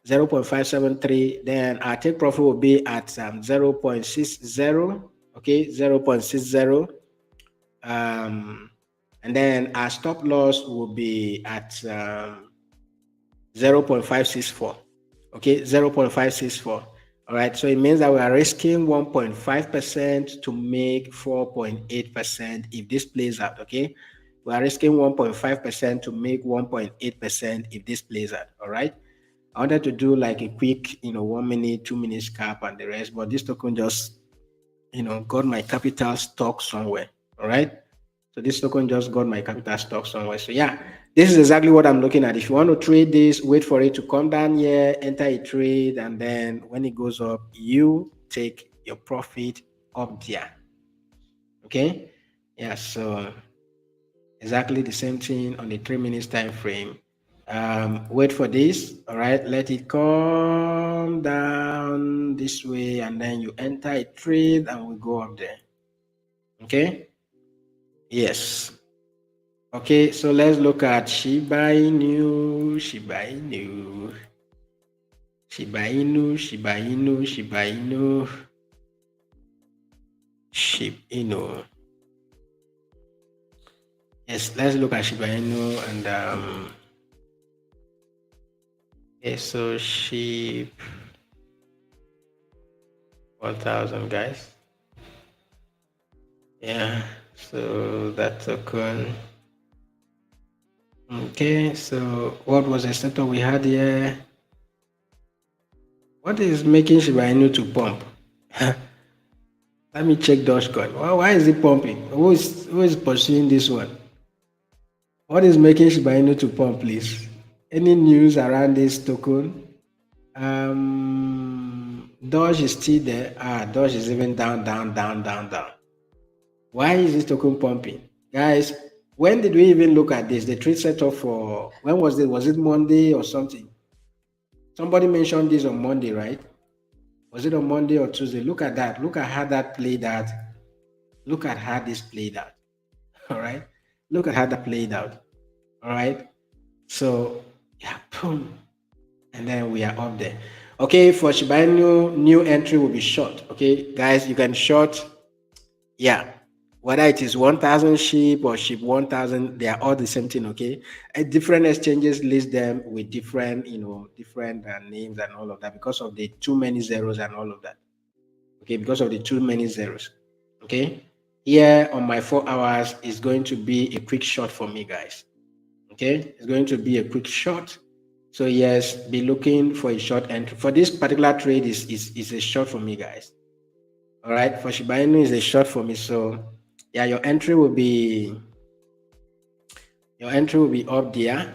0.573, then our take profit will be at 0.60. Okay, 0.60. And then our stop loss will be at 0.564. Okay, 0.564. All right, so it means that we are risking 1.5% to make 4.8% if this plays out. Okay, we are risking 1.5% to make 1.8% if this plays out. All right, I wanted to do like a quick, 1 minute, 2 minutes cap and the rest, but this token just, got my capital stock somewhere. All right. So this token just got my capital stock somewhere. So yeah, this is exactly what I'm looking at. If you want to trade this, wait for it to come down here, enter a trade, and then when it goes up, you take your profit up there. Okay. Yeah. So exactly the same thing on the 3 minutes time frame. Wait for this. All right. Let it come down this way, and then you enter a trade and we go up there. Okay. Yes. Okay, so let's look at Shiba Inu. Shiba Inu. Shiba Inu, Shiba Inu, Shiba Inu, Shiba Inu. Yes, let's look at Shiba Inu and okay, so sheep 1000 guys. Yeah, so that token. Okay, so what was the setup we had here? What is making Shiba Inu to pump? Let me check Dogecoin. Why is it pumping? Who is pursuing this one? What is making Shiba Inu to pump, please? Any news around this token? Doge is still there. Doge is even down, down, down, down, down. Why is this token pumping? Guys, when did we even look at this? The trade set up for, when was it? Was it Monday or something? Somebody mentioned this on Monday, right? Was it on Monday or Tuesday? Look at that. Look at how that played out. Look at how this played out. All right. Look at how that played out. All right. So, yeah, boom. And then we are up there. Okay, for Shiba Inu, new entry will be short. Okay, guys, you can short, yeah, whether it is 1000 sheep or sheep 1000, they are all the same thing. Okay, different exchanges list them with different, different names and all of that because of the too many zeros and all of that. Okay, because of the too many zeros. Okay, here on my 4 hours is going to be a quick short for me, guys. Okay, it's going to be a quick short. So yes, be looking for a short entry. For this particular trade is a short for me, guys. All right, for Shiba Inu is a short for me. So yeah, your entry will be up there,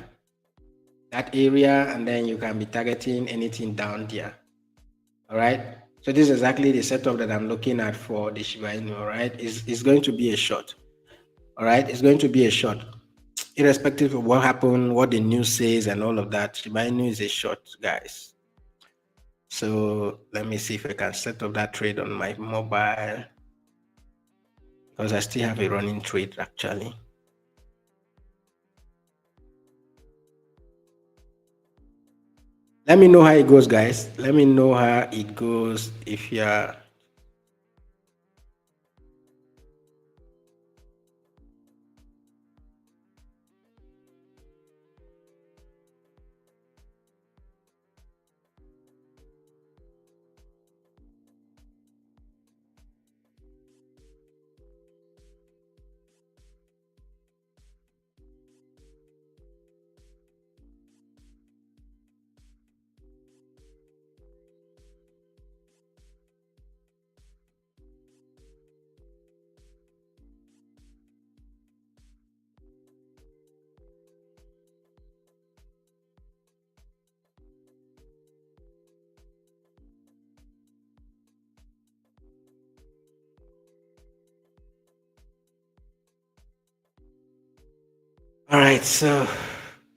that area, and then you can be targeting anything down there. All right. So this is exactly the setup that I'm looking at for the Shiba Inu. All right, it's going to be a short. All right, it's going to be a short. Irrespective of what happened, what the news says, and all of that, Shiba Inu is a short, guys. So let me see if I can set up that trade on my mobile because I still have a running trade actually. Let me know how it goes, guys. Let me know how it goes if you're. All right, so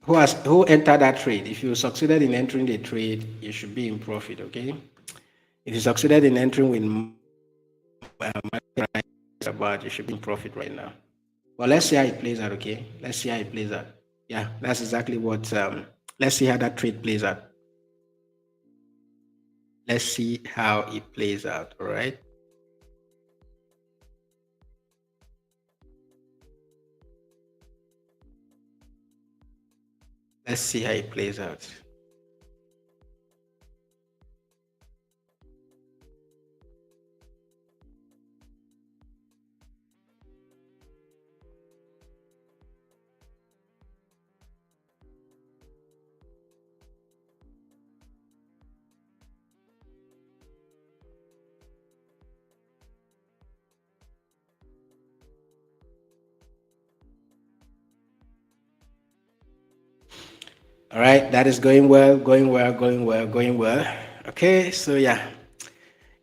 who entered that trade? If you succeeded in entering the trade, you should be in profit. Okay. If you succeeded in entering with market about, you should be in profit right now. Well, let's see how it plays out. Okay. Let's see how it plays out. Yeah, that's exactly what. Let's see how that trade plays out. Let's see how it plays out. All right. Let's see how it plays out. All right, that is going well, going well, going well, going well. Okay, so yeah,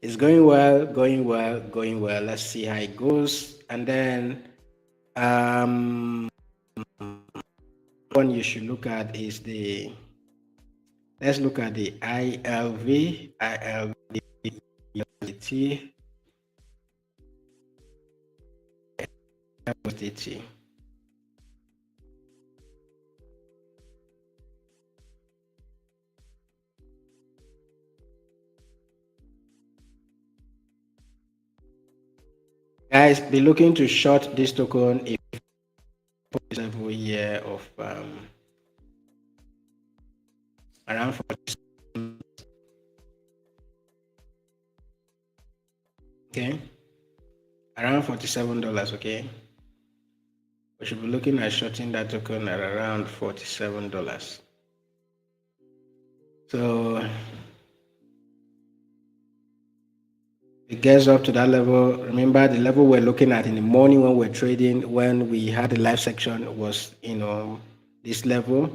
it's going well, going well, going well. Let's see how it goes. And then one you should look at is let's look at the ILV, USDT, USDT. Guys, be looking to short this token if level here of around 40. Okay, around $47. Okay, we should be looking at shorting that token at around $47. So it gets up to that level. Remember, the level we're looking at in the morning when we're trading, when we had the live section, was this level,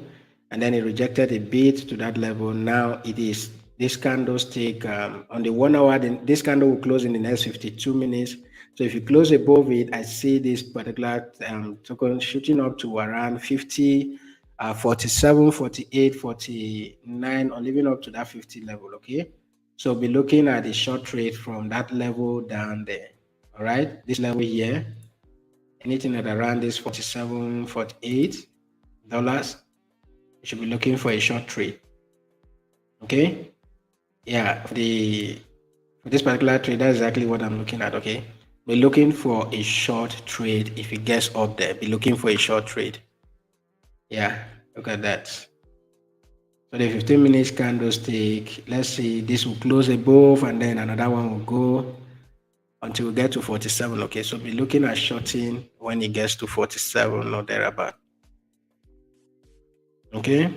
and then it rejected a bit to that level. Now it is this candlestick on the 1 hour. This candle will close in the next 52 minutes. So if you close above it, I see this particular token shooting up to around 50, 47, 48, 49, or living up to that 50 level. Okay. So be looking at the short trade from that level down there. All right, this level here, anything at around this 47, $48, you should be looking for a short trade. Okay, yeah, for this particular trade, that's exactly what I'm looking at. Okay, be looking for a short trade. If it gets up there, be looking for a short trade. Yeah, look at that. So the 15 minutes candlestick, let's see, this will close above and then another one will go until we get to 47. Okay, so be looking at shorting when it gets to 47 or thereabout. Okay.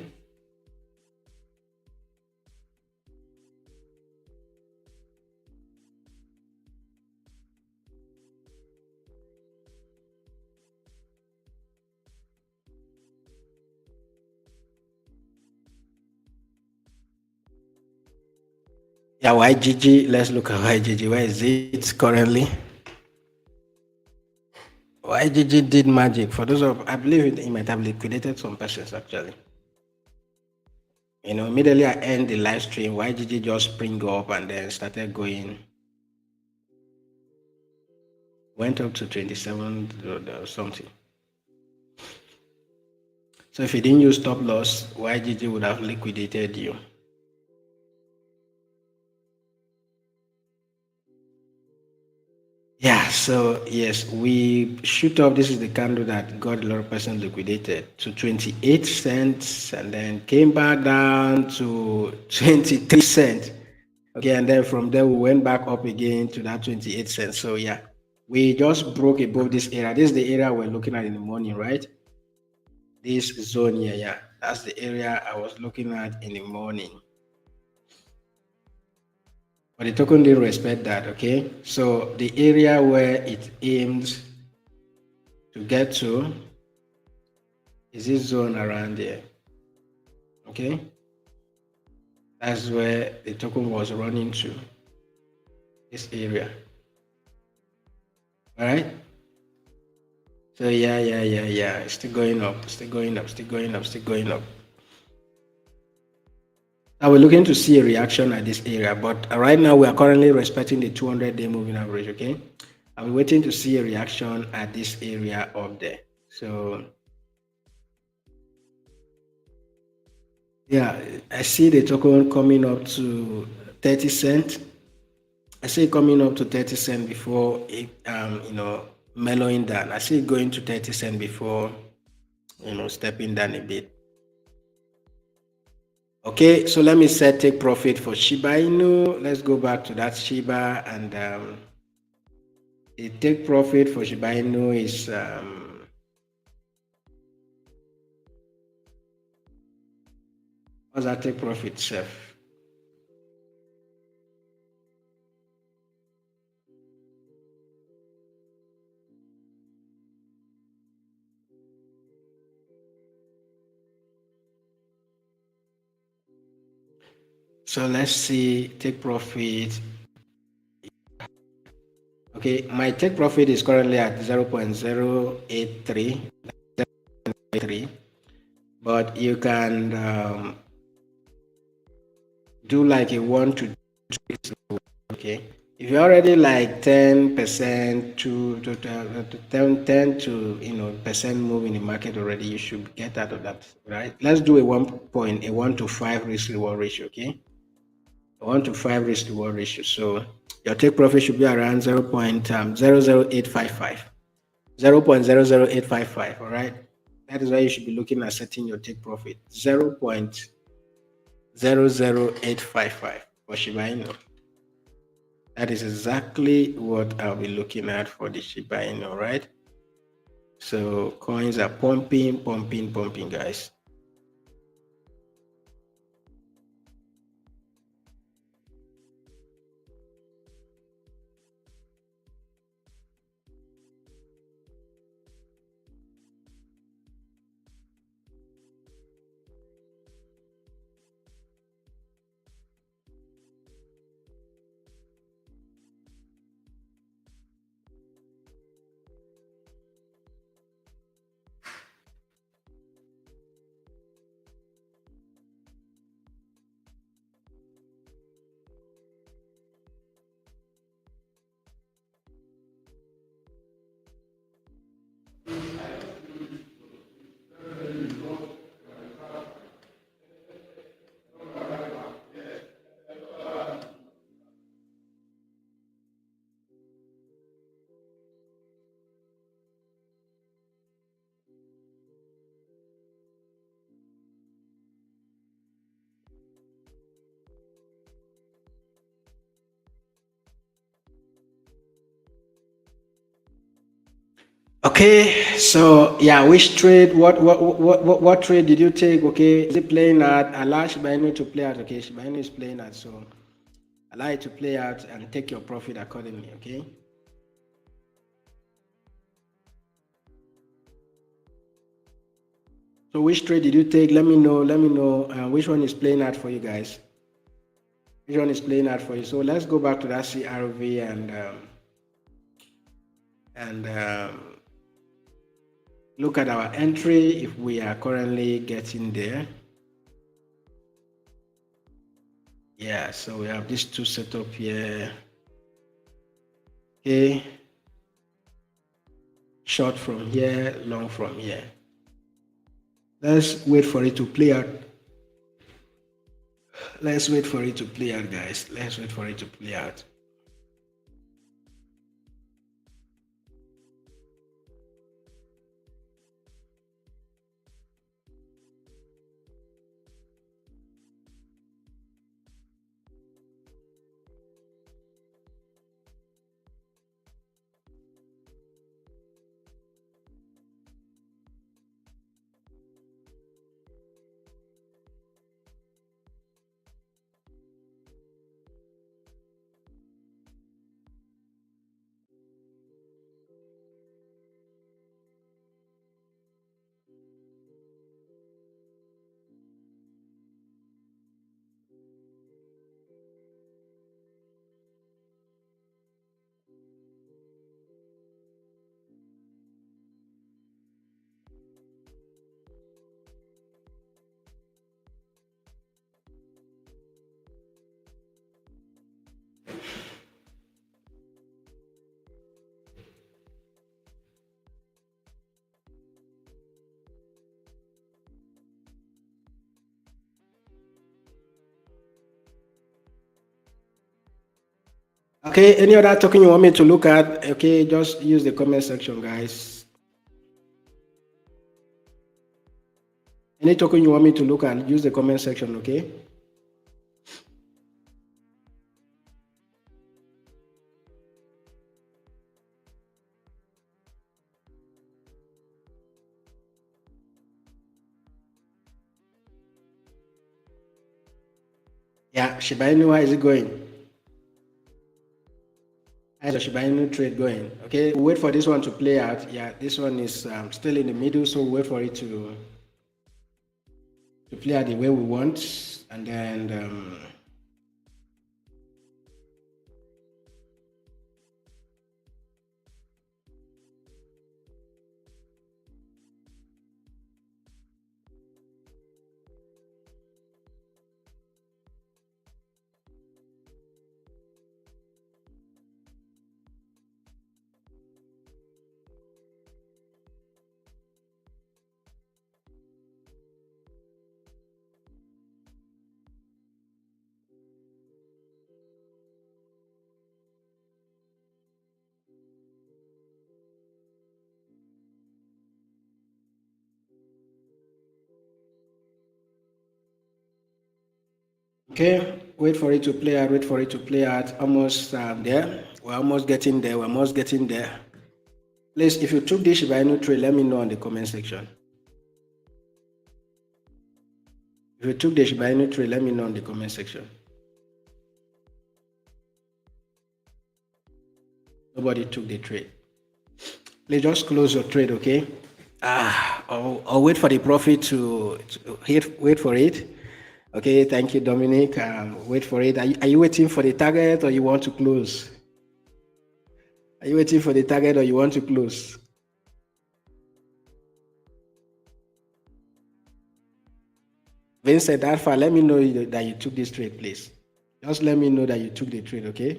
Yeah, YGG, let's look at YGG. Where is it currently? YGG did magic. For those of, I believe it might have liquidated some persons actually. Immediately I end the live stream, YGG just spring up and then started going, went up to 27 or something. So if you didn't use stop loss, YGG would have liquidated you. Yeah, so yes, we shoot up. This is the candle that got a lot of person liquidated to 28 cents and then came back down to 23 cents. Okay, and then from there we went back up again to that 28 cents. So yeah, we just broke above this area. This is the area we're looking at in the morning, right? This zone here, yeah, that's the area I was looking at in the morning. But the token didn't respect that, okay? So the area where it aims to get to is this zone around there, okay? That's where the token was running to, this area, all right? So yeah, it's still going up, still going up, still going up, still going up. Now we're looking to see a reaction at this area, but right now we are currently respecting the 200-day moving average, okay? I'm waiting to see a reaction at this area up there. So yeah, I see the token coming up to 30 cents. I see it coming up to 30 cents before it, mellowing down. I see it going to 30 cents before, stepping down a bit. Okay, so let me set take profit for Shiba Inu. Let's go back to that Shiba, and the take profit for Shiba Inu is what's that take profit, Chef? So let's see take profit. Okay, my take profit is currently at 0.083, but you can do like a 1 to 2. Okay, if you're already like 10% to 10 to percent move in the market already, you should get out of that, right? Let's do a 1 to 5 risk reward ratio. Okay, 1 to 5 risk to reward ratio. So your take profit should be around 0.00855. 0.00855. All right. That is why you should be looking at setting your take profit. 0.00855 for Shiba Inu. That is exactly what I'll be looking at for the Shiba Inu, right? So coins are pumping, pumping, pumping, guys. Okay, so yeah, which trade? What trade did you take? Okay, is it playing out? Allow Shiba Inu to play out. Okay, Shiba Inu is playing out, so allow it to play out and take your profit accordingly. Okay. So which trade did you take? Let me know. Let me know which one is playing out for you guys. Which one is playing out for you? So let's go back to that CRV and look at our entry if we are currently getting there. Yeah, so we have these two set up here. Okay, short from here, long from here. Let's wait for it to play out. Let's wait for it to play out, guys. Let's wait for it to play out. Okay, any other token you want me to look at? Okay, just use the comment section, guys. Any token you want me to look at, use the comment section, okay? Yeah, Shiba Inu, how is it going? How's the Shiba Inu trade going? Okay, we'll wait for this one to play out. Yeah, this one is still in the middle, so we'll wait for it to play out the way we want, and then Okay, wait for it to play out, wait for it to play out. Almost there. We're almost getting there. We're almost getting there. Please, if you took this Shiba Inu trade, let me know in the comment section. If you took the Shiba Inu trade, let me know in the comment section. Nobody took the trade. Please just close your trade, okay? Or wait for the profit to hit. Wait for it. Okay, thank you, Dominic. Wait for it. Are you waiting for the target or you want to close? Are you waiting for the target or you want to close? Vincent Alpha, let me know that you took this trade, please. Just let me know that you took the trade, okay?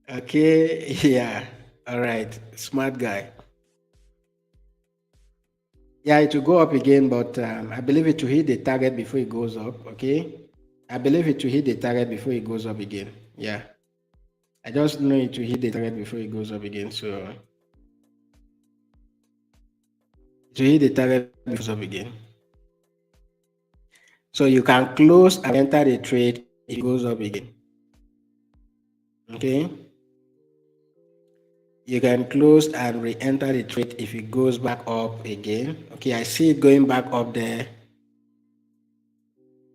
Okay, yeah. All right. Smart guy. Yeah, it will go up again, but I believe it will hit the target before it goes up, okay? I believe it will hit the target before it goes up again. Yeah. I just know it will hit the target before it goes up again, so it will hit the target before it goes up again. So you can close and enter the trade if it goes up again. Okay? You can close and re-enter the trade if it goes back up again. Okay, I see it going back up there.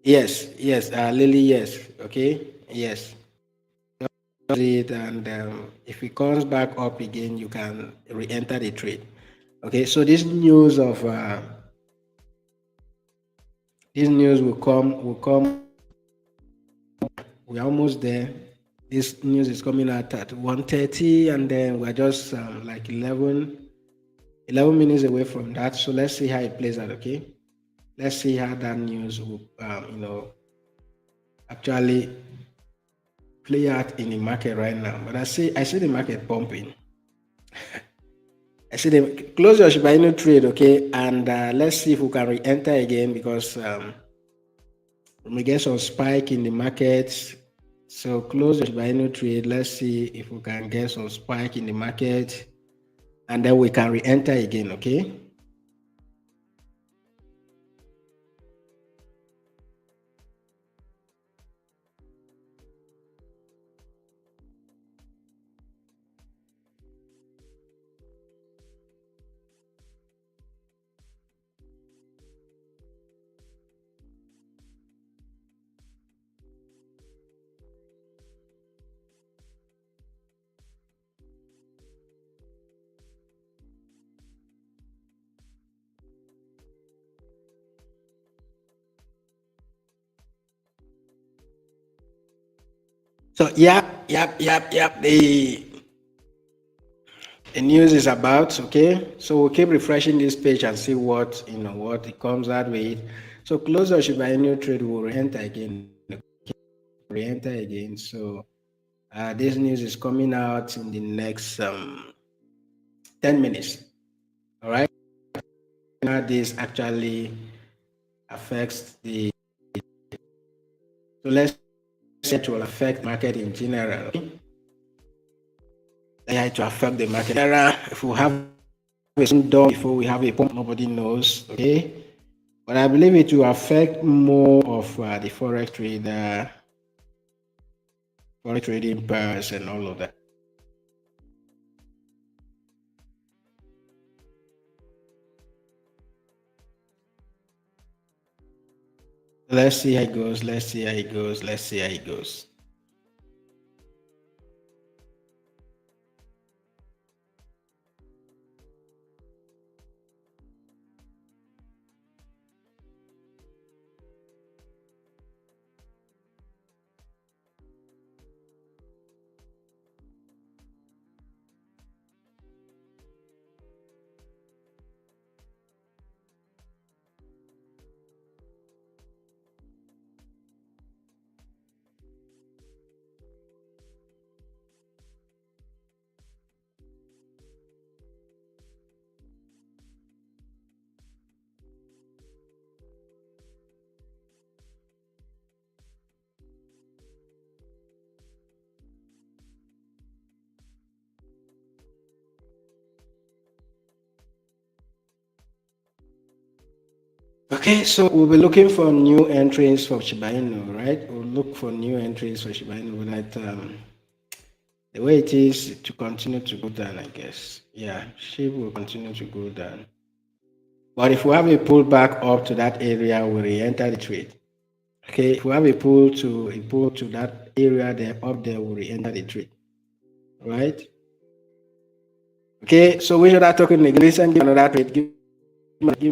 Yes, yes, Lily, yes. Okay, yes. It, and if it comes back up again, you can re-enter the trade. Okay, so this news will come. We're almost there. This news is coming out at 1:30, and then we're just like 11 minutes away from that. So let's see how it plays out. Okay, let's see how that news will actually play out in the market right now. But I see the market pumping. I see the close your Shiba Inu trade, okay, and let's see if we can re-enter again because we may get some spike in the market. So close your Shiba Inu trade. Let's see if we can get some spike in the market, and then we can re-enter again, okay? So yep. The news is about, okay. So we'll keep refreshing this page and see what it comes out with. So close your Shiba Inu trade will re-enter again. Re-enter again. So this news is coming out in the next 10 minutes. All right. Now this actually affects the. So let's say it will affect market in general. Okay? Yeah, it will affect the market. If we have a done before we have a pump, nobody knows. Okay, but I believe it will affect more of the forex trader, forex trading pairs, and all of that. Let's see how it goes. Let's see how it goes. Let's see how it goes. Okay, so we'll be looking for new entries for Shiba Inu, right? We'll look for new entries for Shiba Inu that the way it is to continue to go down, I guess. Yeah, SHIB will continue to go down. But if we have a pullback up to that area, we re-enter the trade. Okay, if we have a pull to that area there up there, we re-enter the trade. Right? Okay, so we should have talking again. Listen, give me another trade. Give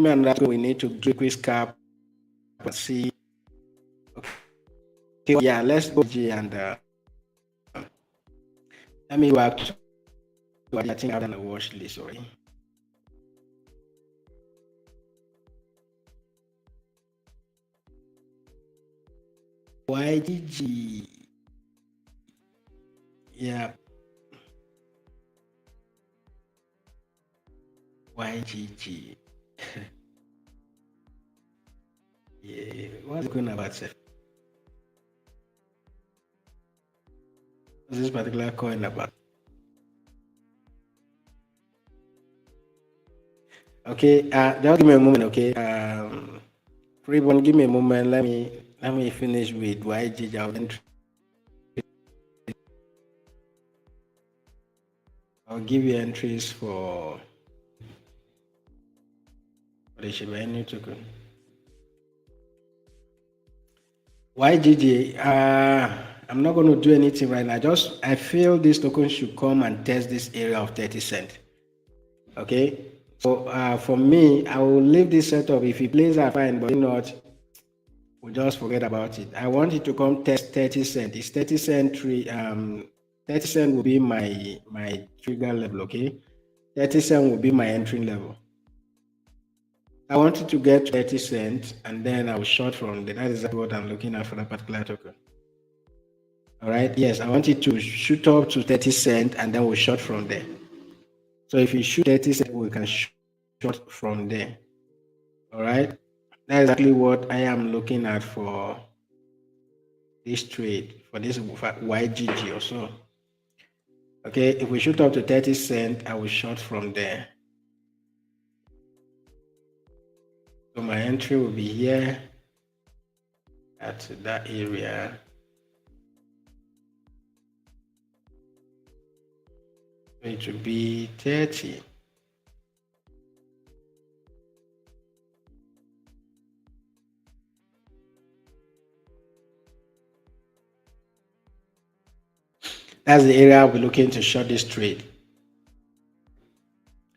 me another trade. We need to do a quick scalp and see. Okay, yeah, let's go G and let me go back to I think I've done a watch list, sorry. YGG. Yeah, YGG. Yeah, what's going about self? What's this particular coin about? Okay, just give me a moment, okay? Freeborn, give me a moment. Let me finish with YGG. I'll give you entries for the Shiba Inu token. YGG, I'm not going to do anything right now. I feel this token should come and test this area of 30 cent. Okay, so for me, I will leave this setup. If it plays out fine, but if not, we'll just forget about it. I want it to come test 30 cent. It's 30 cent 30 cent will be my trigger level. Okay, 30 cent will be my entry level. I want it to get 30 cents and then I'll short from there. That is exactly what I'm looking at for that particular token. All right. Yes, I want it to shoot up to 30 cents and then we'll short from there. So if you shoot 30 cents, we can short from there. All right. That's exactly what I am looking at for this trade, for this YGG or so. Okay. If we shoot up to 30 cents, I will short from there. So my entry will be here at that area. It will be 30. That's the area we're looking to short this trade.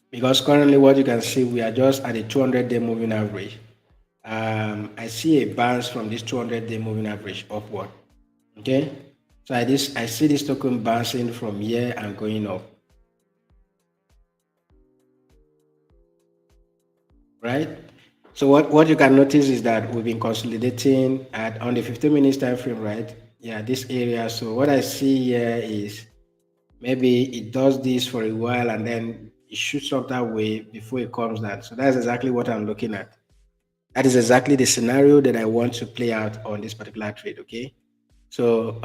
Because currently what you can see, we are just at a 200-day moving average. I see a bounce from this 200-day moving average upward. Okay, so I see this token bouncing from here and going up. Right. So what you can notice is that we've been consolidating on the 15 minutes time frame, right? Yeah, this area. So what I see here is maybe it does this for a while and then it shoots up that way before it comes down. So that's exactly what I'm looking at. That is exactly the scenario that I want to play out on this particular trade. Okay, so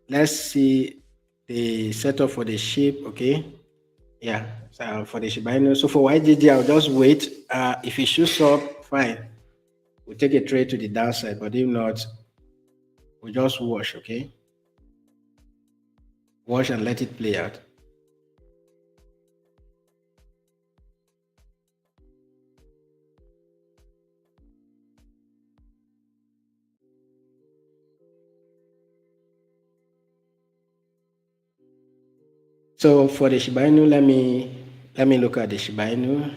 let's see the setup for the SHIB. Okay, yeah, so for the Shiba Inu. So for YGG, I'll just wait. If it shoots up, fine, we'll take a trade to the downside. But if not, we'll just watch. Okay, watch and let it play out. So for the Shiba Inu, let me look at the Shiba Inu.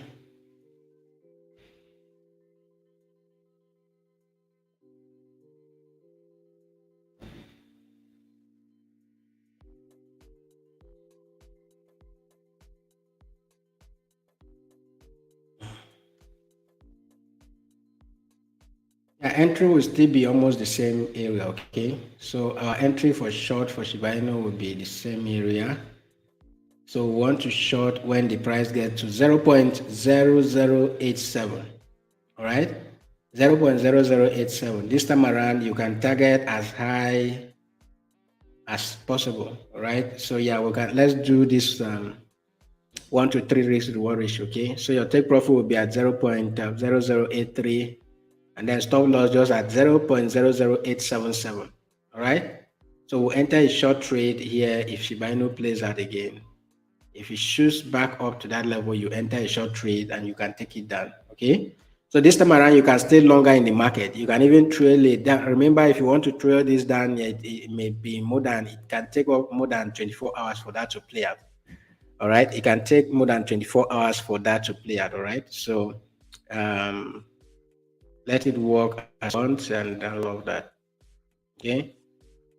Yeah, entry will still be almost the same area. Okay, so our entry for short for Shiba Inu will be the same area. So we want to short when the price gets to 0.0087. All right, 0.0087. This time around, you can target as high as possible. All right. So yeah, let's do this 1 to 3 risk reward ratio. Okay, so your take profit will be at 0.0083, and then stop loss just at 0.00877. All right, so we'll enter a short trade here if Shiba Inu plays out again. If it shoots back up to that level, you enter a short trade and you can take it down. Okay. So this time around, you can stay longer in the market. You can even trail it down. Remember, if you want to trail this down, it may be more than, it can take up more than 24 hours for that to play out. All right. It can take more than 24 hours for that to play out. All right. So um, let it work as once and all of that. Okay.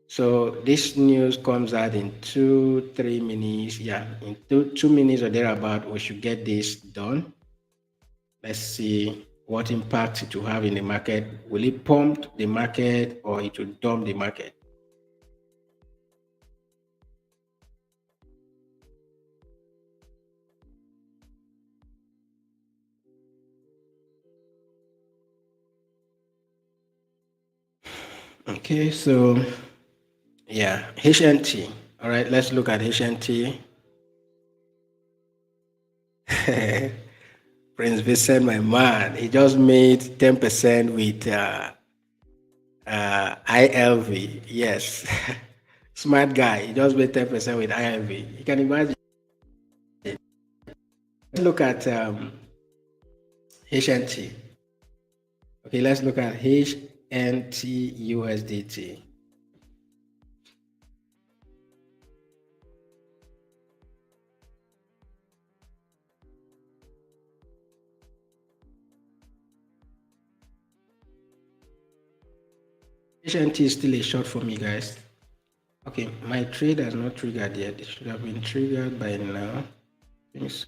So this news comes out in 2-3 minutes. Yeah, in 2 minutes or thereabout, we should get this done. Let's see what impact it will have in the market. Will it pump the market or it will dump the market? Okay, so yeah, HNT. All right, let's look at HNT. Prince Vincent, my man, he just made 10% with ILV. Yes. Smart guy. He just made 10% with ILV. You can imagine. Let's look at HNT. Okay, let's look at HNT USDT. HNT is still a short for me, guys. Okay, my trade has not triggered yet. It should have been triggered by now. I think so.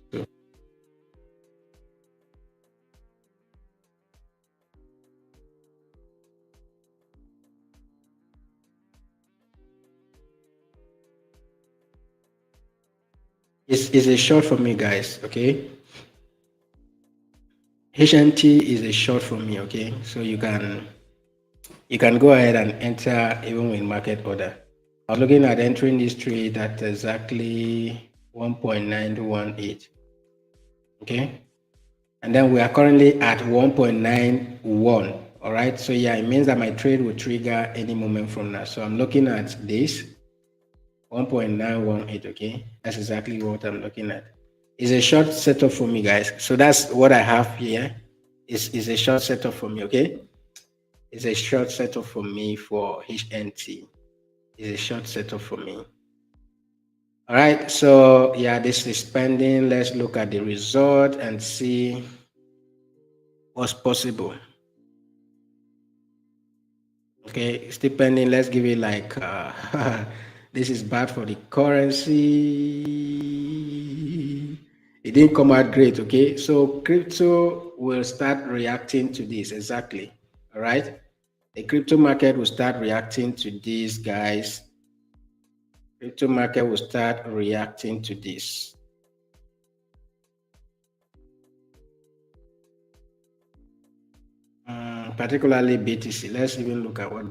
It's a short for me, guys. Okay, HNT is a short for me. Okay, so you can go ahead and enter even with market order. I was looking at entering this trade at exactly 1.918. Okay, and then we are currently at 1.91. All right, so yeah, it means that my trade will trigger any moment from now. So I'm looking at this 1.918. Okay, that's exactly what I'm looking at. It's a short setup for me, guys. So that's what I have here. Is a short setup for me. Okay, it's a short setup for me for HNT. It's a short setup for me. All right, so yeah, this is pending. Let's look at the result and see what's possible. Okay, still pending. Let's give it like this is bad for the currency. It didn't come out great. Okay, so crypto will start reacting to this exactly. All right, the crypto market will start reacting to these guys. Crypto market will start reacting to this. Particularly BTC. Let's even look at what.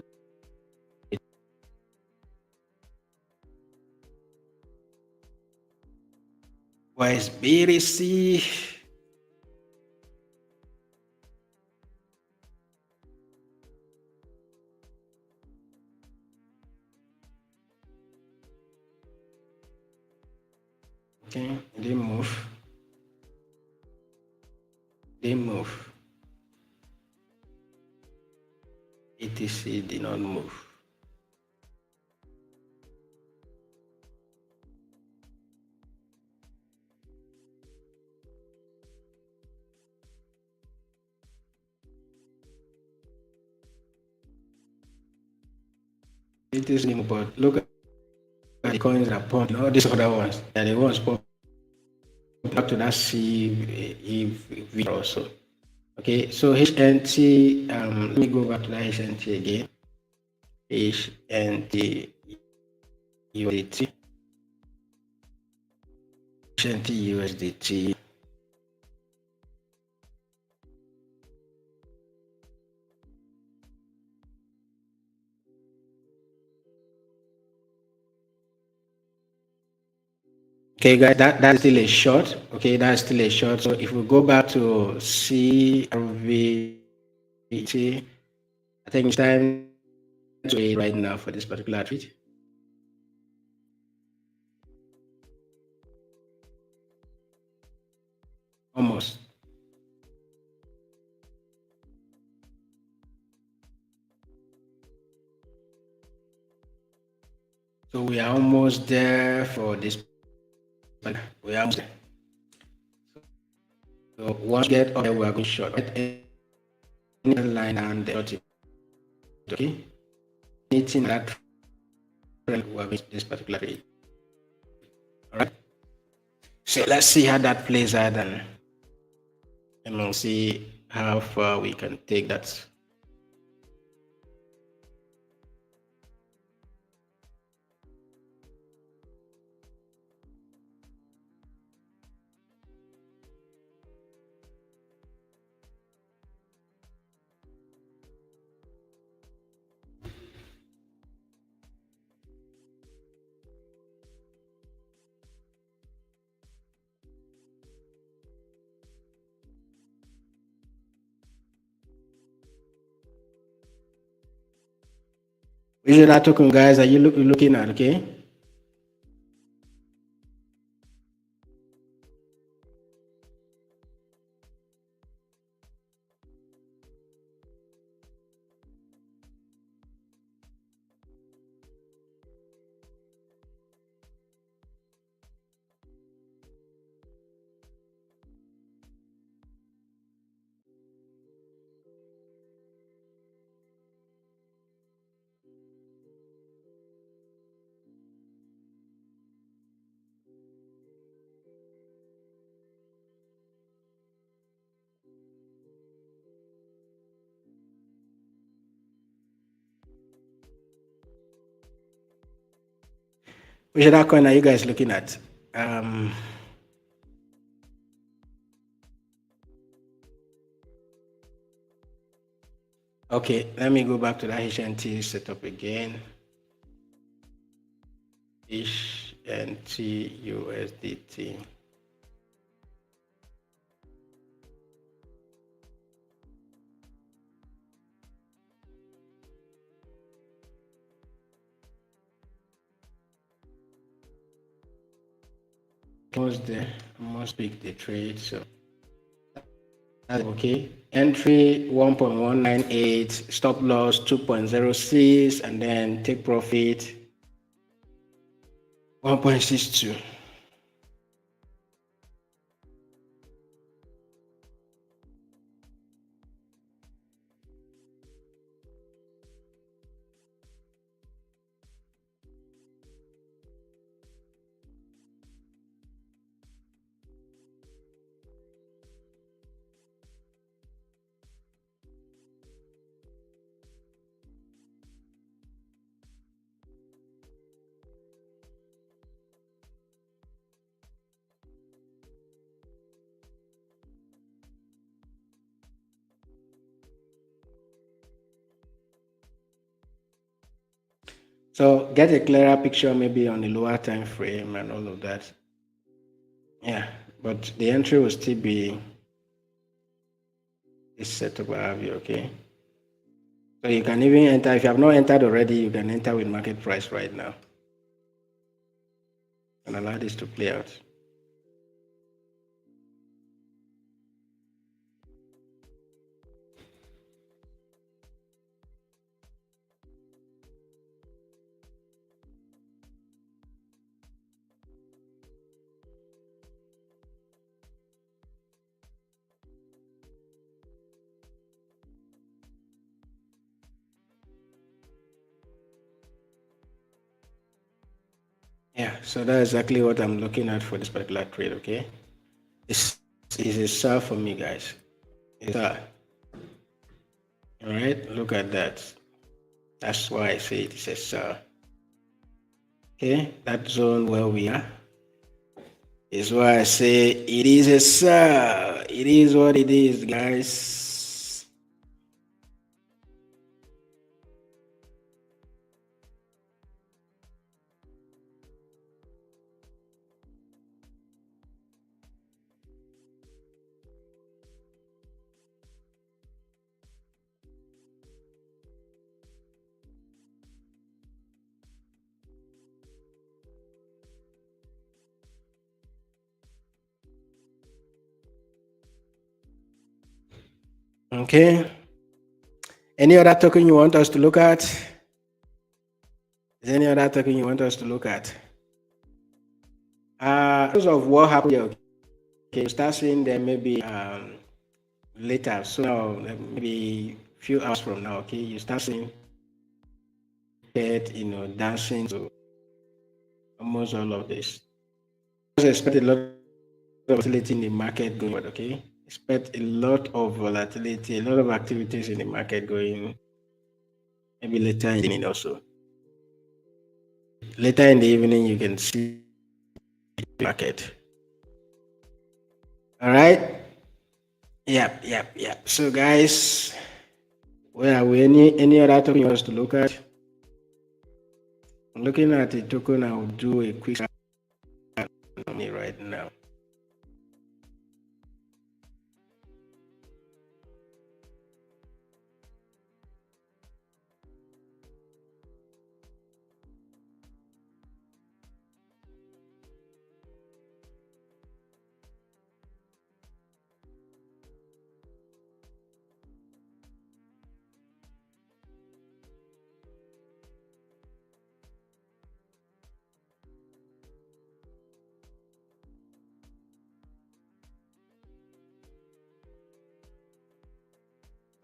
Why is BTC? Okay, they move. They move. ETC did not move. ETC, but look at the coins that pump. All these other ones, and the ones pump up to that CV also. Okay, so HNT. Let me go back to that HNT again. HNT USDT. HNT USDT. Okay, guys, that's still a short. Okay, that's still a short. So if we go back to CRVT, I think it's time to wait right now for this particular tweet. Almost. So we are almost there for this. We are almost there. So once we get up there, we are going short. Any line and the okay. Anything that trend we are going this particular trade. All right. So let's see how that plays out and we'll see how far we can take that. Which are that token, guys? Are you looking at? Okay. Which other coin are you guys looking at? Okay, let me go back to that HNT setup again. HNT USDT. Almost there. Almost pick the trade. So that's okay. Entry 1.198, stop loss 2.06, and then take profit 1.62. So get a clearer picture maybe on the lower time frame and all of that. Yeah, but the entry will still be this setup I have here, okay? So you can even enter, if you have not entered already, you can enter with market price right now and allow this to play out. Yeah, so that's exactly what I'm looking at for this particular trade, okay? This is a sell for me, guys. It's a, all right, look at that. That's why I say it is a sell. Okay, that zone where we are is why I say it is a sell. It is what it is, guys. Okay. Any other token you want us to look at? Is there any other token you want us to look at? Because of what happened here, okay, you start seeing them maybe later. So now, maybe a few hours from now, okay, you start seeing it, dancing to almost all of this. Just expect a lot of volatility in the market going forward, okay? Expect a lot of volatility, a lot of activities in the market going maybe later in the evening also. Later in the evening, you can see the market. All right. Yep. So, guys, where are we? Any other token you want us to look at? I'm looking at the token. I'll do a quick scan on it right now.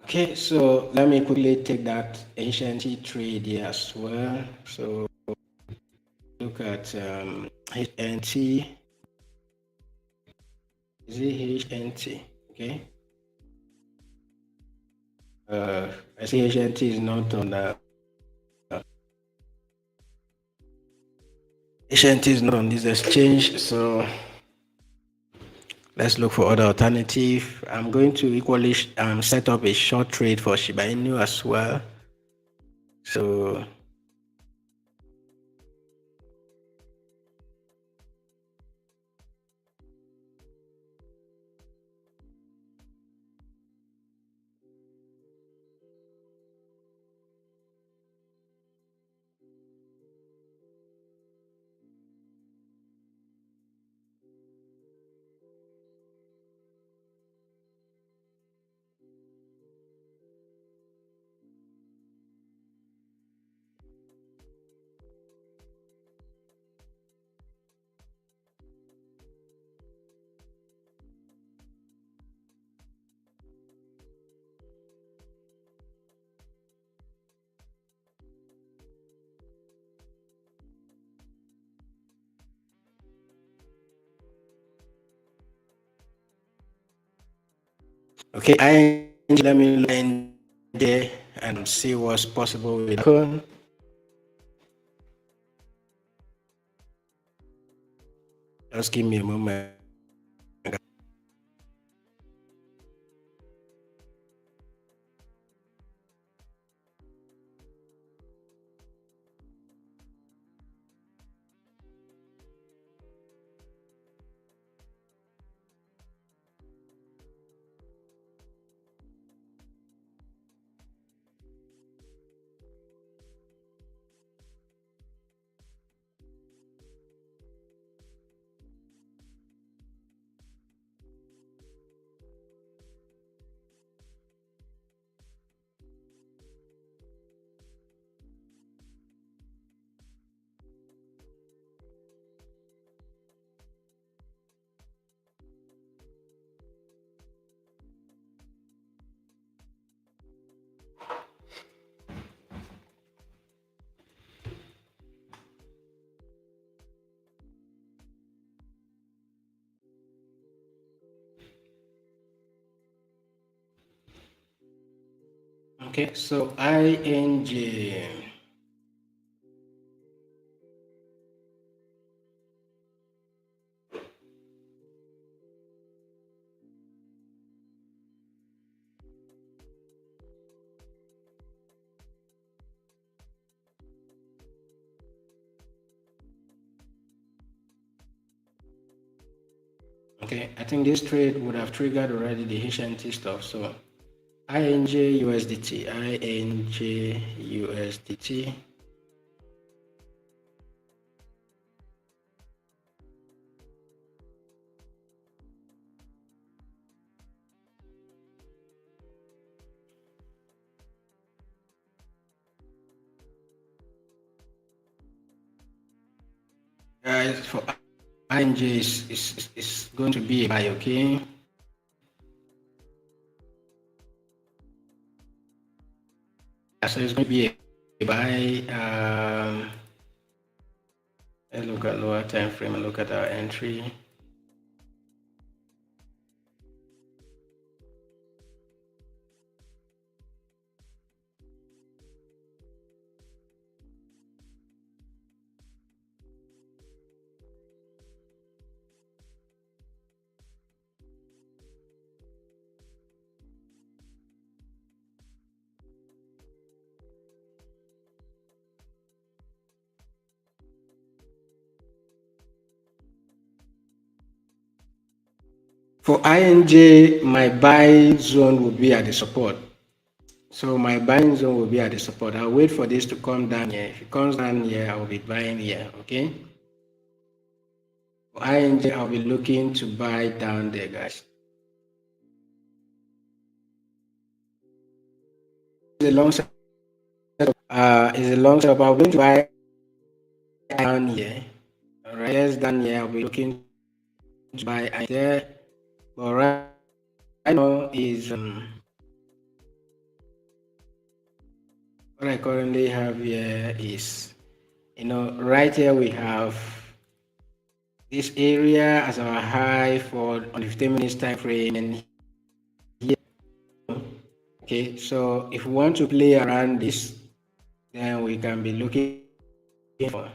Okay, so let me quickly take that ancient trade here as well. So look at HNT. Is it HNT? Okay. I see HNT is not on HNT is not on this exchange, so let's look for other alternative. I'm going to equally set up a short trade for Shiba Inu as well. So okay, let me end there and see what's possible with Bitcoin. Just give me a moment. Okay, so ING. Okay, I think this trade would have triggered already the HNT stuff. So ING USDT, ING USDT. guys, for ING is going to be a buy, okay? Yeah, so it's going to be a buy. Let's look at lower time frame and look at our entry. For INJ, my buy zone will be at the support. So my buying zone will be at the support. I'll wait for this to come down here. If it comes down here, I'll be buying here. Okay. For INJ, I'll be looking to buy down there, guys. It's a long setup. It's a long setup. I'll be going to buy down here. All right. Yes, down here. I'll be looking to buy there. But right now is what I currently have here is, right here we have this area as our high for on the 15 minutes time frame, and here, okay, so if we want to play around this, then we can be looking for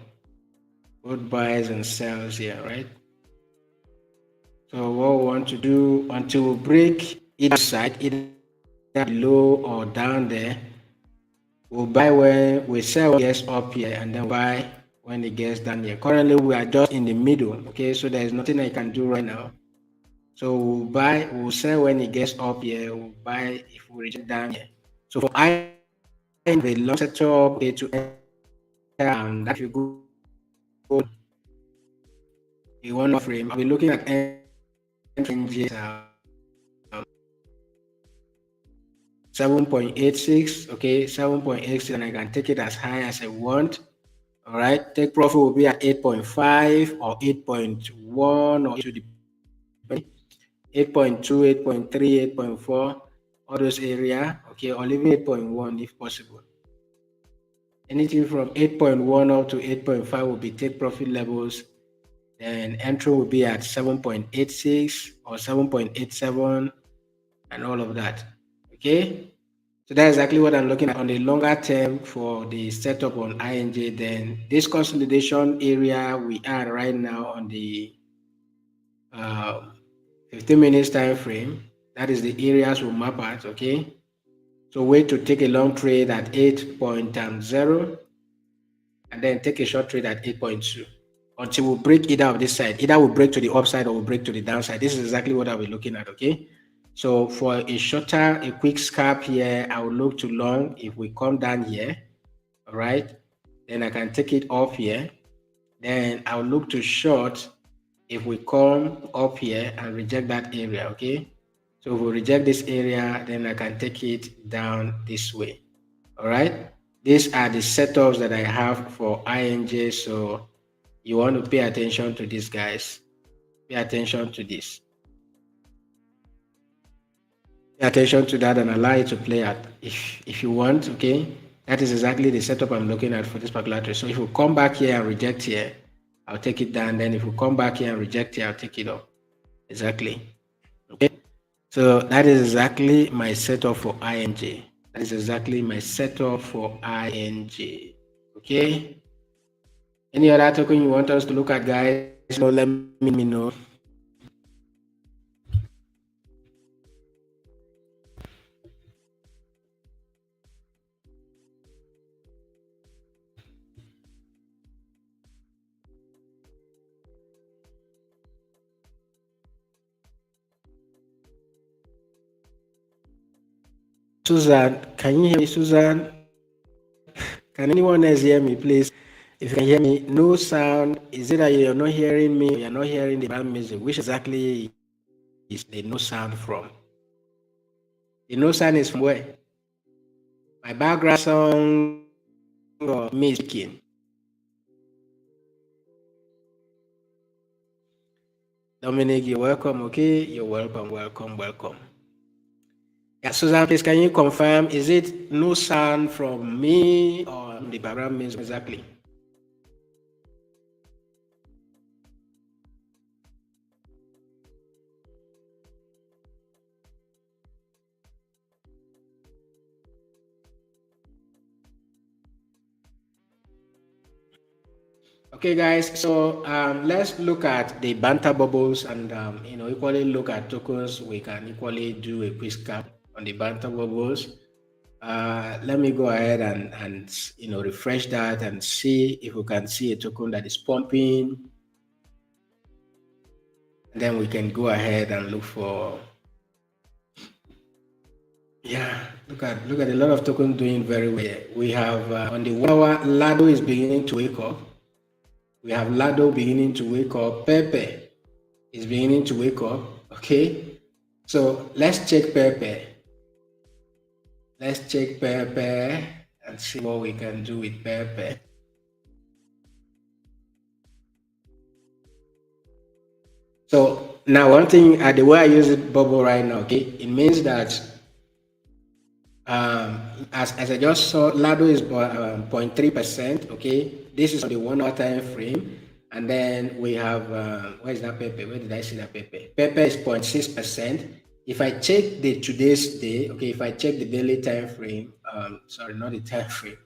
both buys and sells here, right? So what we want to do until we break either side, either below or down there, we'll buy when we sell when it gets up here, and then buy when it gets down here. Currently we are just in the middle, okay, so there's nothing I can do right now. So we'll sell when it gets up here, we'll buy if we reach down here. So for I the long setup to enter, and that you go in one frame, I'll be looking at entry 7.86, okay, 7.86, and I can take it as high as I want. All right, take profit will be at 8.5 or 8.1 or 8.2, 8.3, 8.4, all those area, okay, or even 8.1 if possible. Anything from 8.1 up to 8.5 will be take profit levels. Then entry will be at 7.86 or 7.87 and all of that. Okay. So that's exactly what I'm looking at on the longer term for the setup on INJ. Then this consolidation area we are right now on the 15 minutes time frame, that is the areas we'll map at. Okay. So wait to take a long trade at 8.0 and then take a short trade at 8.2 until we break either of this side. Either we'll break to the upside or we'll break to the downside. This is exactly what I'll be looking at, okay? So for a quick scalp here, I will look to long if we come down here, all right? Then I can take it off here. Then I'll look to short if we come up here and reject that area, okay? So if we reject this area, then I can take it down this way, all right? These are the setups that I have for INJ, so you want to pay attention to these guys. Pay attention to this. Pay attention to that and allow it to play out if you want, okay? That is exactly the setup I'm looking at for this particular trade. So if we come back here and reject here, I'll take it down. Then if we come back here and reject here, I'll take it up. Exactly. Okay. So that is exactly my setup for INJ. That is exactly my setup for INJ. Okay. Any other token you want us to look at, guys? Let me know. Susan, can you hear me, Susan? Can anyone else hear me, please? If you can hear me, no sound. Is it that you're not hearing me? You're not hearing the background music. Which exactly is the no sound from? The no sound is from where? My background song or me speaking? Dominic, you're welcome. Okay, you're welcome, welcome, welcome. Yeah, Susan, please can you confirm? Is it no sound from me or the background means exactly? Okay, guys. So let's look at the banter bubbles and equally look at tokens. We can equally do a quick cap on the banter bubbles. Let me go ahead and refresh that and see if we can see a token that is pumping. And then we can go ahead and look for, yeah, look at a lot of tokens doing very well. We have on the 1 hour, Lado is beginning to wake up. We have Lado beginning to wake up. Pepe is beginning to wake up. Okay, so let's check Pepe. Let's check Pepe and see what we can do with Pepe. So now one thing, the way I use it bubble right now, okay, it means that as I just saw, Lado is 0.3%. Okay, this is on the 1 hour time frame, and then we have where is that Pepe? Where did I see that Pepe? Pepe is 0.6%. If I check the today's day, okay, if I check the daily time frame, sorry, not the time frame.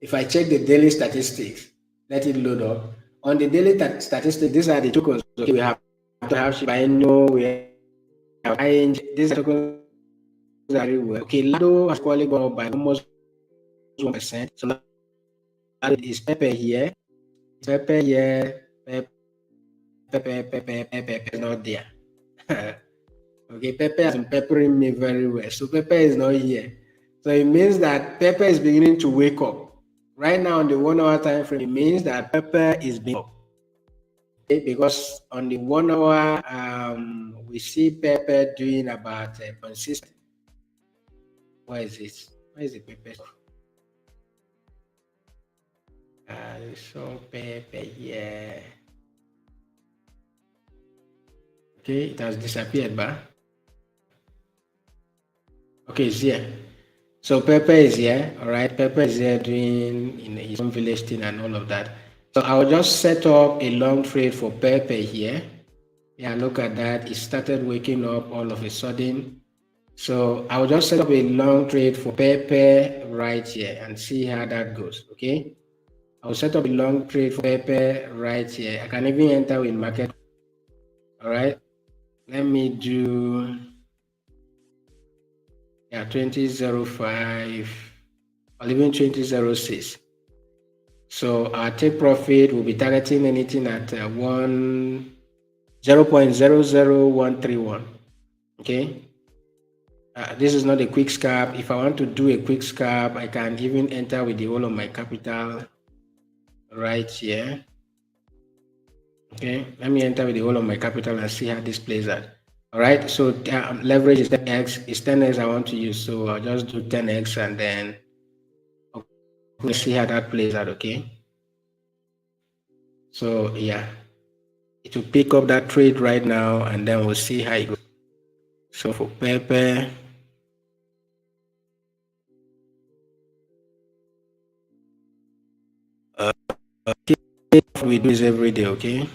If I check the daily statistics, let it load up. On the daily statistics, these are the tokens. Okay, we have to have Shiba Inu, we have ING. These tokens are very well. Okay, Lado has quality gone up by almost 1%. So now is Pepe here. Pepe here. Pepe is not there. Okay, Pepe has been peppering me very well. So Pepe is not here. So it means that Pepe is beginning to wake up. Right now on the 1 hour time frame, it means that Pepe is being up. Okay, because on the 1 hour, we see Pepe doing about consistent. Where is it? Where is the Pepe? So Pepe here. Okay, it has disappeared, but okay, it's here. So Pepe is here, all right. Pepe is here doing in his own village thing and all of that. So I'll just set up a long trade for Pepe here. Yeah, look at that. It started waking up all of a sudden. So I'll just set up a long trade for Pepe right here and see how that goes. Okay. I'll set up a long trade for Pepe right here. I can even enter with market. All right. Let me do 2005 or even 2006. So our take profit will be targeting anything at 0.00131. Okay. This is not a quick scalp. If I want to do a quick scalp, I can even enter with the whole of my capital right here. Okay, let me enter with the whole of my capital and see how this plays out. All right, so leverage is 10x. It's 10x I want to use, so I'll just do 10x and then we'll see how that plays out. Okay, so yeah, it will pick up that trade right now and then we'll see how it goes. So for Pepe, okay, we do this every day. Okay,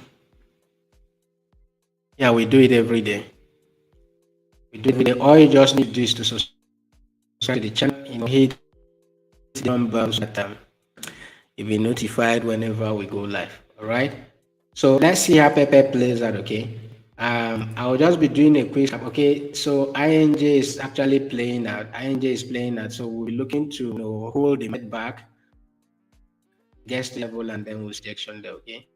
yeah, we do it every day. We do it every day. All you just need to do is to subscribe to the channel, hit the numbers that you'll be notified whenever we go live. All right. So let's see how Pepe plays out. Okay. I'll just be doing a quick. Okay. So INJ is actually playing out. INJ is playing out. So we'll be looking to hold the met back, guest level, and then we'll section there. Okay.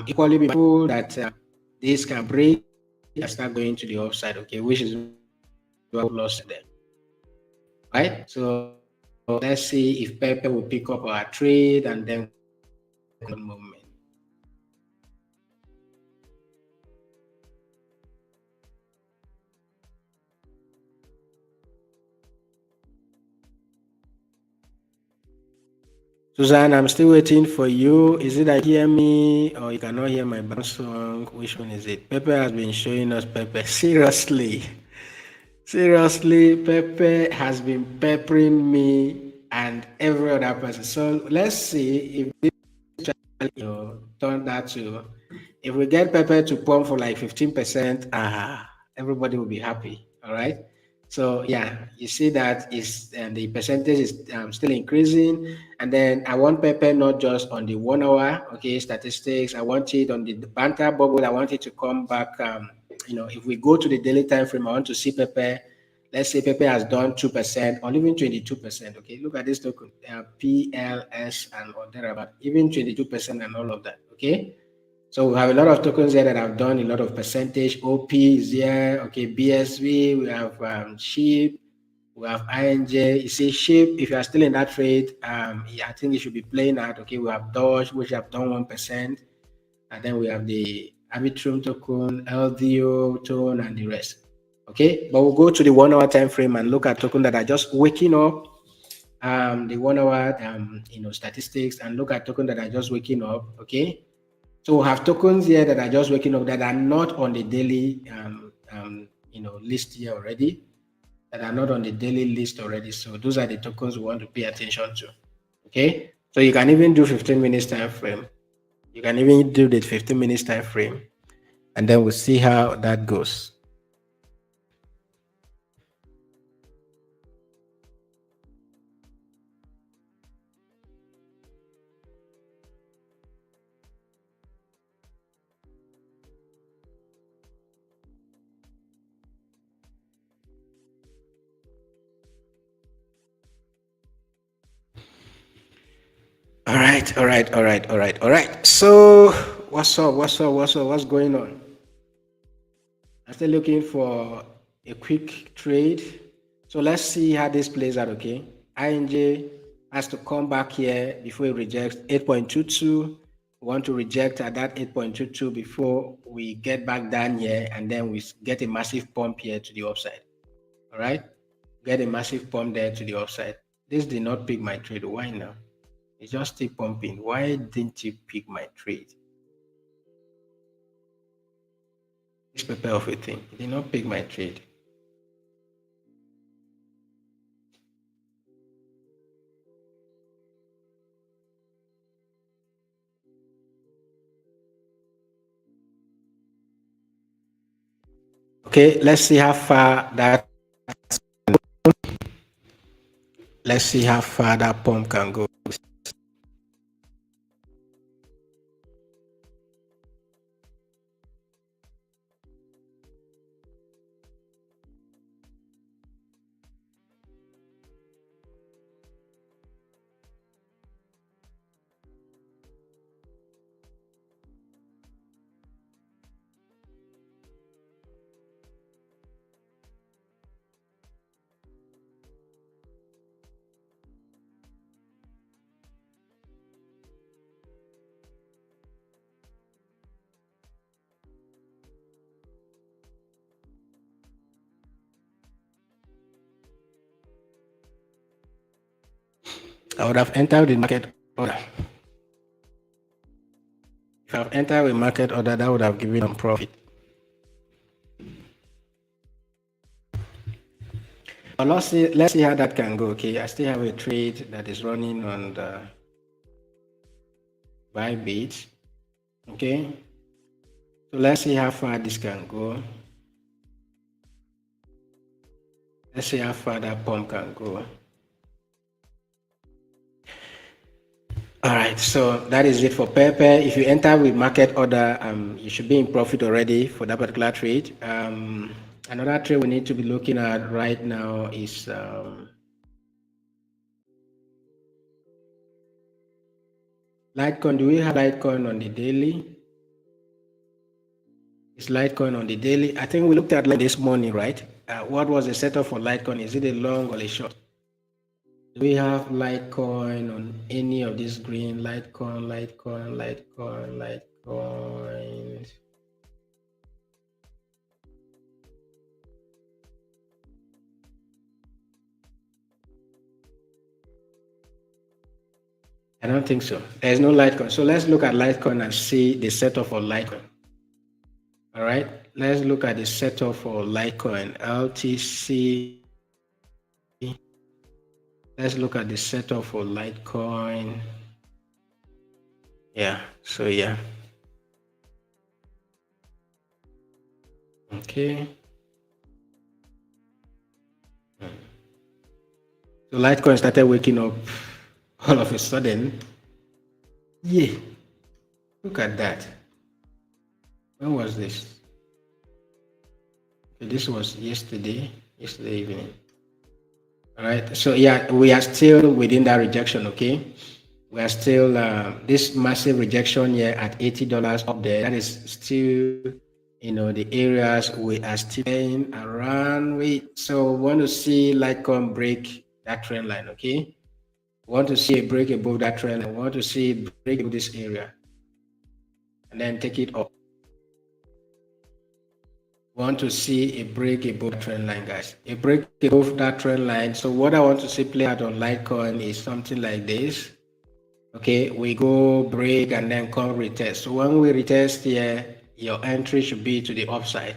Equally be mindful that this can break and start going to the offside. Okay, which is what we lost there. Right. So let's see if Pepe will pick up our trade and then movement. Suzanne, I'm still waiting for you. Is it that you hear me or you cannot hear my background song? Which one is it? Pepe has been showing us Pepe. Seriously. Seriously, Pepe has been peppering me and every other person. So let's see if turn that to, if we get Pepe to pump for like 15%, everybody will be happy. All right. So yeah, you see that is the percentage is still increasing, and then I want Pepe not just on the 1 hour, okay, statistics. I want it on the banter bubble. I want it to come back. If we go to the daily time frame, I want to see Pepe. Let's say Pepe has done 2% or even 22%. Okay, look at this token, PLS and or thereabout, even 22% and all of that. Okay, so we have a lot of tokens here that have done a lot of percentage. OP is here. Okay, BSV, we have SHIB, we have INJ. You see, SHIB, if you are still in that trade, I think you should be playing out. Okay, we have Doge, which have done 1%. And then we have the Arbitrum token, LDO tone, and the rest. Okay, but we'll go to the 1 hour time frame and look at tokens that are just waking up. The 1 hour, statistics, and look at tokens that are just waking up. Okay, so we have tokens here that are just waking up that are not on the daily, list here already. That are not on the daily list already. So those are the tokens we want to pay attention to. Okay, so you can even do 15 minutes time frame. You can even do the 15 minutes time frame, and then we'll see how that goes. All right, all right, all right, all right, all right. So what's up? What's up? What's up? What's going on? I'm still looking for a quick trade. So let's see how this plays out, okay? INJ has to come back here before it rejects 8.22. We want to reject at that 8.22 before we get back down here, and then we get a massive pump here to the upside. All right? Get a massive pump there to the upside. This did not pick my trade. Why now? It's just still pumping. Why didn't you pick my trade? This paper of a thing. It did not pick my trade. Okay, let's see how far that let's see how far that pump can go. I would have entered the market order. If I've entered a market order, that would have given them profit. But let's see how that can go. Okay, I still have a trade that is running on the Bybit. Okay, so let's see how far this can go. Let's see how far that pump can go. All right, so that is it for Pepe. If you enter with market order, you should be in profit already for that particular trade. Another trade we need to be looking at right now is Litecoin. Do we have Litecoin on the daily? Is Litecoin on the daily? I think we looked at this morning, right? What was the setup for Litecoin? Is it a long or a short? Do we have Litecoin on any of these green? Litecoin, Litecoin, Litecoin, Litecoin. I don't think so. There's no Litecoin. So let's look at Litecoin and see the setup for Litecoin. All right. Let's look at the setup for Litecoin. LTC. Let's look at the setup for Litecoin. Yeah. So yeah. Okay. So Litecoin started waking up all of a sudden. Yeah. Look at that. When was this? Okay, this was yesterday evening. All right. So yeah, we are still within that rejection. Okay. We are still this massive rejection here at $80 up there. That is still, the areas we are still playing around with. So we want to see Litecoin break that trend line. Okay. We want to see a break above that trend line. We want to see it break above this area and then take it up. Want to see a break above that trend line, guys. A break above that trend line. So what I want to see play out on Litecoin is something like this. Okay, we go break and then come retest. So when we retest here, your entry should be to the upside.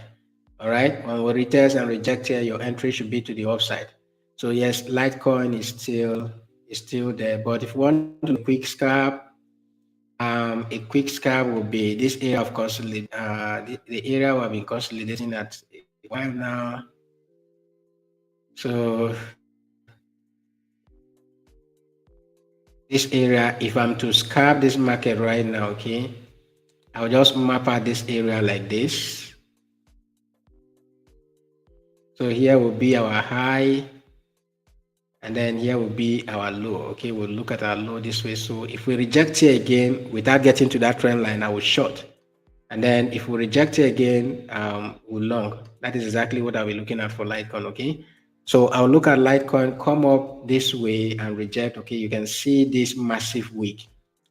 All right, when we retest and reject here, your entry should be to the upside. So yes, Litecoin is still there. But if you want to do a quick scalp, a quick scalp will be this area of consolidation. The area we have been consolidating at a while now. So this area, if I'm to scalp this market right now, okay, I'll just map out this area like this. So here will be our high, and then here will be our low. Okay, we'll look at our low this way. So if we reject here again without getting to that trend line, I will short. And then if we reject it again, we'll long. That is exactly what I'll be looking at for Litecoin, okay? So I'll look at Litecoin come up this way and reject, okay? You can see this massive wick.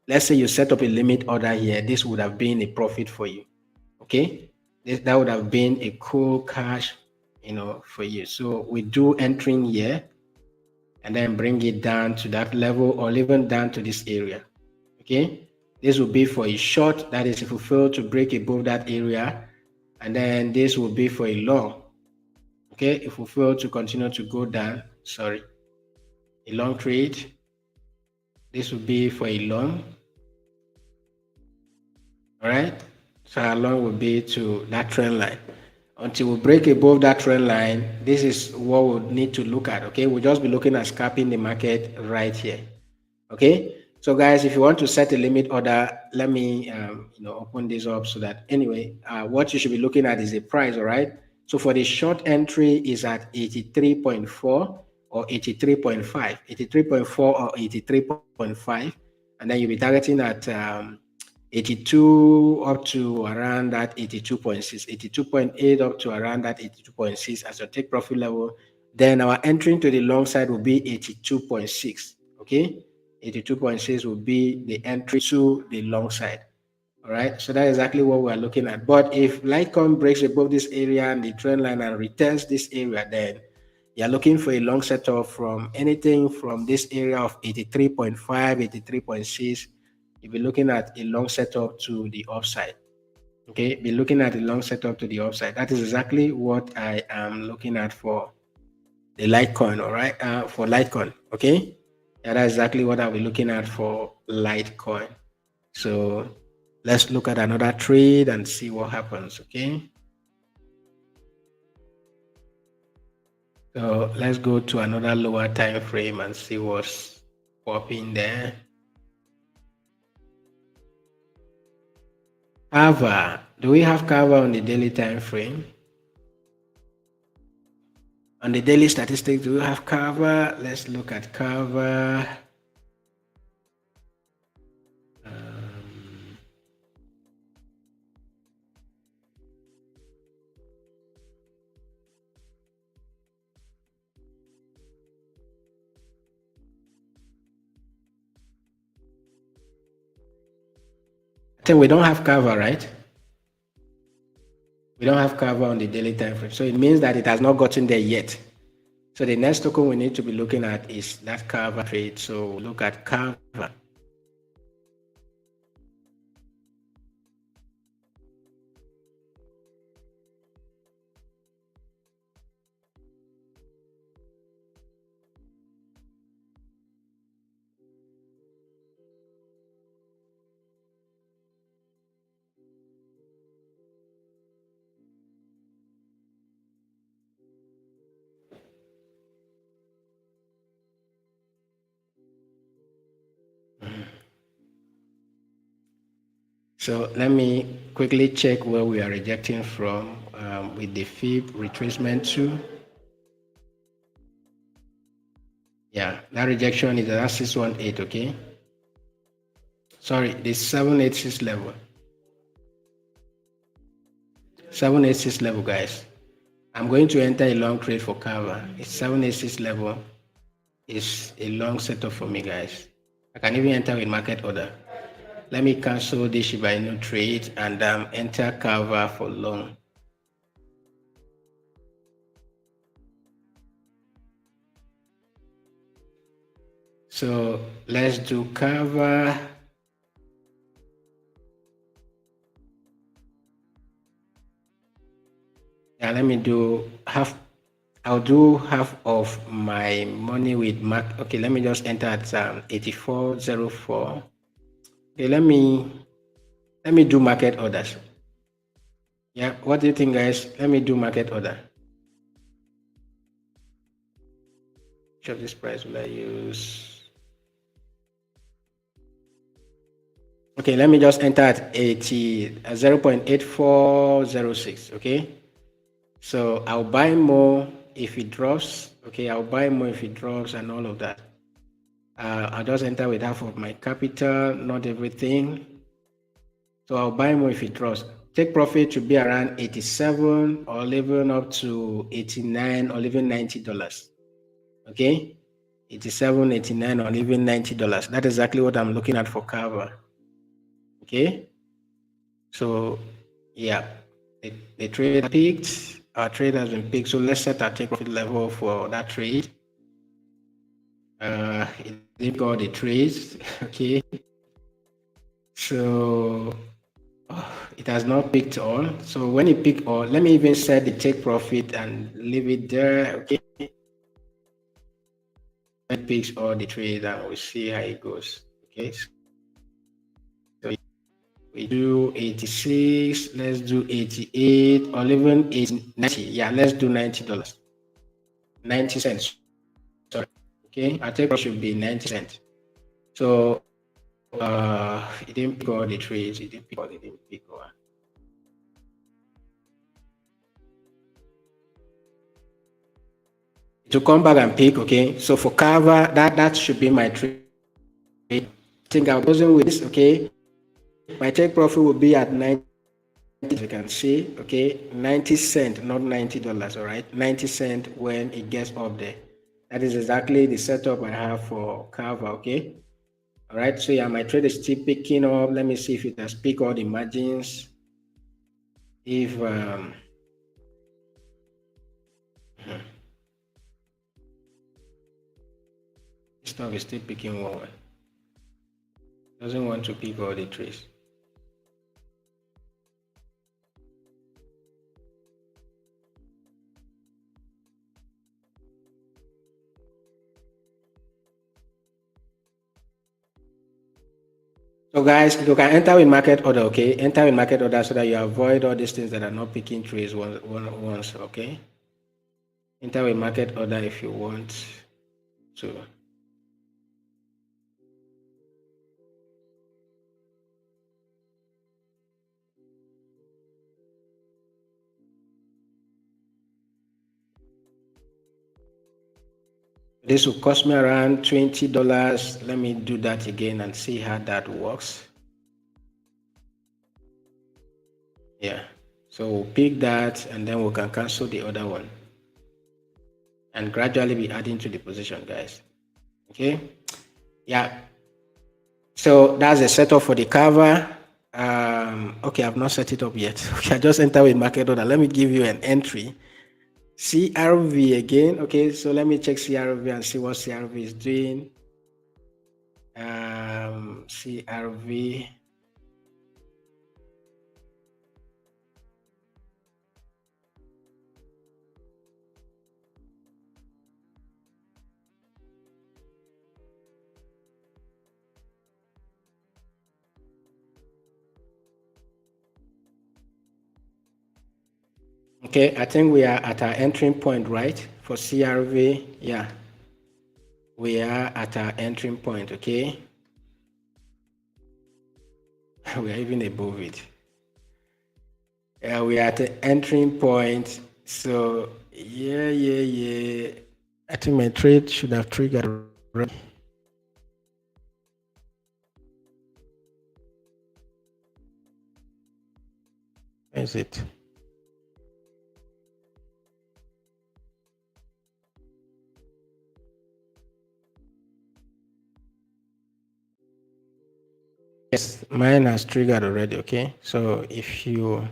Let's say you set up a limit order here. This would have been a profit for you, okay? That would have been a cool cash, for you. So we do entering here and then bring it down to that level or even down to this area, okay? This will be for a short, that is if we fail to break above that area, and then this will be for a long, okay? If we fail to continue to go down, a long trade, this will be for a long, all right? So our long will be to that trend line. Until we break above that trend line, this is what we'll need to look at, okay? We'll just be looking at scalping the market right here, okay? So guys, if you want to set a limit order, let me open this up so that anyway, what you should be looking at is the price, all right? So for the short entry is at 83.4 or 83.5, 83.4 or 83.5, and then you'll be targeting at 82 up to around that 82.6, 82.8 up to around that 82.6 as your take profit level. Then our entry into the long side will be 82.6, okay? 82.6 will be the entry to the long side. All right, so that's exactly what we're looking at. But if Litecoin breaks above this area and the trend line and returns this area, then you're looking for a long setup from anything from this area of 83.5, 83.6. You'll be looking at a long setup to the upside. Okay, be looking at a long setup to the upside. That is exactly what I am looking at for the Litecoin, all right, for Litecoin, okay? Yeah, that's exactly what I'll be looking at for Litecoin. So let's look at another trade and see what happens, okay? So let's go to another lower time frame and see what's popping there. Kava, do we have Kava on the daily time frame? On the daily statistics, do we have Kava? Let's look at Kava. I think we don't have Kava, right? We don't have Kava on the daily time frame. So it means that it has not gotten there yet. So the next token we need to be looking at is that Kava trade. So look at Kava. So let me quickly check where we are rejecting from with the fib retracement too. Yeah, that rejection is at 618, okay? Sorry, the 786 level. 786 level, guys. I'm going to enter a long trade for cover. It's 786 level. It's a long setup for me, guys. I can even enter with market order. Let me cancel this Shiba Inu trade and enter cover for long. So let's do cover. Yeah, let me do half. I'll do half of my money with mark. Okay, let me just enter at 8404. Okay, let me do market orders. Yeah, what do you think, guys? Let me do market order. Which of this price will I use? Okay, let me just enter at 0.8406. Okay, so I'll buy more if it drops. Okay, I'll buy more if it drops and all of that. I'll just enter with half of my capital, not everything. So I'll buy more if it drops. Take profit to be around 87 or even up to 89 or even $90. Okay, 87, 89 or even $90. That's exactly what I'm looking at for cover. Okay, so yeah, the trade peaked. Our trade has been peaked. So let's set our take profit level for that trade. It didn't go the trades. Okay, so it has not picked all. So when it pick all, let me even set the take profit and leave it there. Okay, it picks all the trades and we'll see how it goes. Okay, so we do 86. Let's do 88 or even 90. Yeah, let's do $90. 90 cents. Sorry. Okay, our take profit should be 90 cents. So it didn't pick all the trades. It didn't pick all. It didn't pick all. To come back and pick, okay. So for cover, that should be my trade. I think I'll closing with this, okay. My take profit will be at 90, as you can see, okay, 90 cents, not $90, all right, 90 cents when it gets up there. That is exactly the setup I have for cover, okay. All right, so yeah, my trade is still picking up. Let me see if it has picked all the margins. If stuff is still picking one, doesn't want to pick all the trades. So guys, you can enter with market order, okay? Enter with market order so that you avoid all these things that are not picking trades once, okay? Enter with market order if you want to. This will cost me around $20. Let me do that again and see how that works. Yeah, so we'll pick that and then we can cancel the other one and gradually be adding to the position, guys. Okay, yeah, so that's the setup for the cover. Okay, I've not set it up yet. Okay, I just enter with market order. Let me give you an entry. CRV again. Okay, so let me check CRV and see what CRV is doing. CRV. Okay, I think we are at our entering point, right? For CRV, yeah. We are at our entering point, okay? We are even above it. Yeah, we are at the entering point. So yeah. I think my trade should have triggered already. Where is it? Yes, mine has triggered already. Okay, so if you